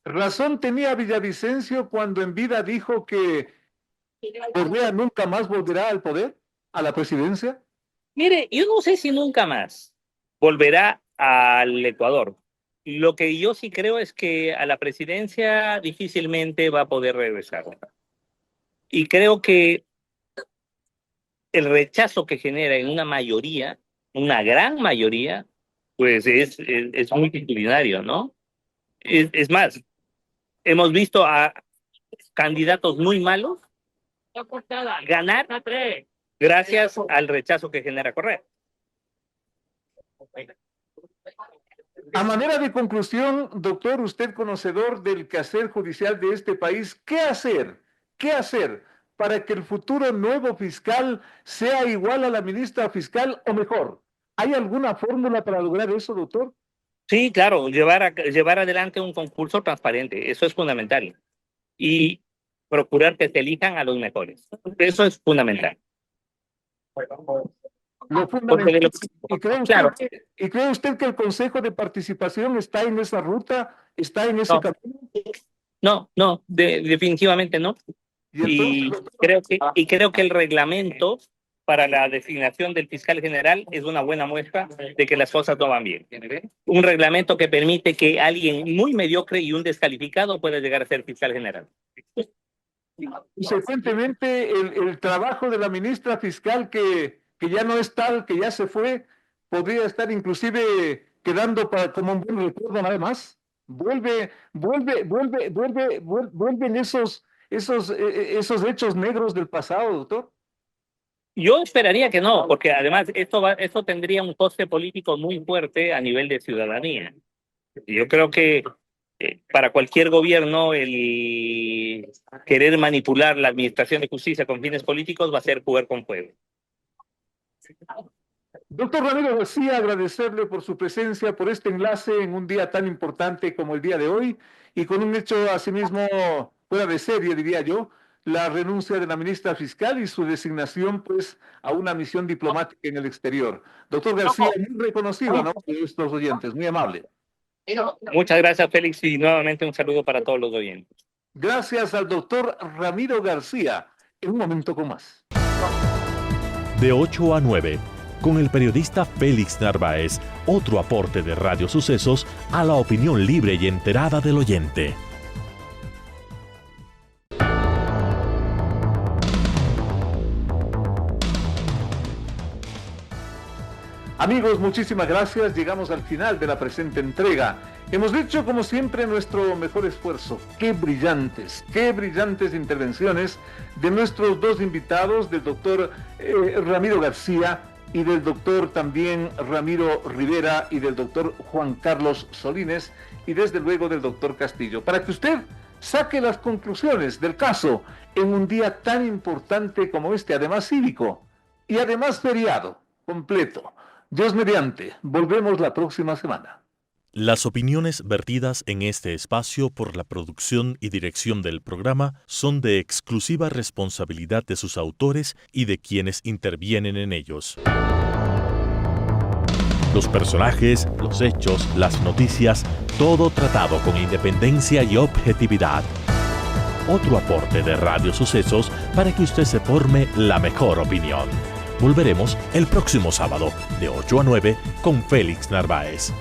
Razón tenía Villavicencio cuando en vida dijo que Correa nunca más volverá al poder, a la presidencia. Mire, yo no sé si nunca más volverá al Ecuador. Lo que yo sí creo es que a la presidencia difícilmente va a poder regresar. Y creo que el rechazo que genera en una mayoría, una gran mayoría, pues es multitudinario, ¿no? Es más, hemos visto a candidatos muy malos ganar gracias al rechazo que genera Correa. A manera de conclusión, doctor, usted conocedor del quehacer judicial de este país, ¿qué hacer? ¿Qué hacer para que el futuro nuevo fiscal sea igual a la ministra fiscal o mejor? ¿Hay alguna fórmula para lograr eso, doctor? Sí, claro, llevar adelante un concurso transparente, eso es fundamental. Y procurar que se elijan a los mejores. Eso es fundamental. Lo fundamental. ¿Y cree usted que el Consejo de Participación está en esa ruta? ¿Está en ese camino? No, definitivamente no. Y creo que el reglamento para la designación del fiscal general es una buena muestra de que las cosas no van bien. Un reglamento que permite que alguien muy mediocre y un descalificado pueda llegar a ser fiscal general. Consecuentemente, el trabajo de la ministra fiscal que ya no es tal, que ya se fue, podría estar inclusive quedando como un buen recuerdo nada más. Vuelven esos hechos negros del pasado, doctor. Yo esperaría que no, porque además esto tendría un coste político muy fuerte a nivel de ciudadanía. Yo creo que para cualquier gobierno el querer manipular la administración de justicia con fines políticos va a ser jugar con fuego. Doctor Ramiro García, agradecerle por su presencia, por este enlace en un día tan importante como el día de hoy y con un hecho asimismo fuera de serie, diría yo, la renuncia de la ministra fiscal y su designación pues a una misión diplomática en el exterior. Doctor García, muy reconocido, ¿no?, de estos oyentes, muy amable. Muchas gracias, Félix, y nuevamente un saludo para todos los oyentes. Gracias al doctor Ramiro García. En un momento con más. De 8 a 9, con el periodista Félix Narváez, otro aporte de Radio Sucesos a la opinión libre y enterada del oyente. Amigos, muchísimas gracias. Llegamos al final de la presente entrega. Hemos hecho, como siempre, nuestro mejor esfuerzo. Qué brillantes intervenciones de nuestros dos invitados, del doctor Ramiro García y del doctor también Ramiro Rivera y del doctor Juan Carlos Solines y desde luego del doctor Castillo, para que usted saque las conclusiones del caso en un día tan importante como este, además cívico y además feriado completo. Dios mediante, volvemos la próxima semana. Las opiniones vertidas en este espacio por la producción y dirección del programa son de exclusiva responsabilidad de sus autores y de quienes intervienen en ellos. Los personajes, los hechos, las noticias, todo tratado con independencia y objetividad. Otro aporte de Radio Sucesos para que usted se forme la mejor opinión. Volveremos el próximo sábado, de 8 a 9, con Félix Narváez.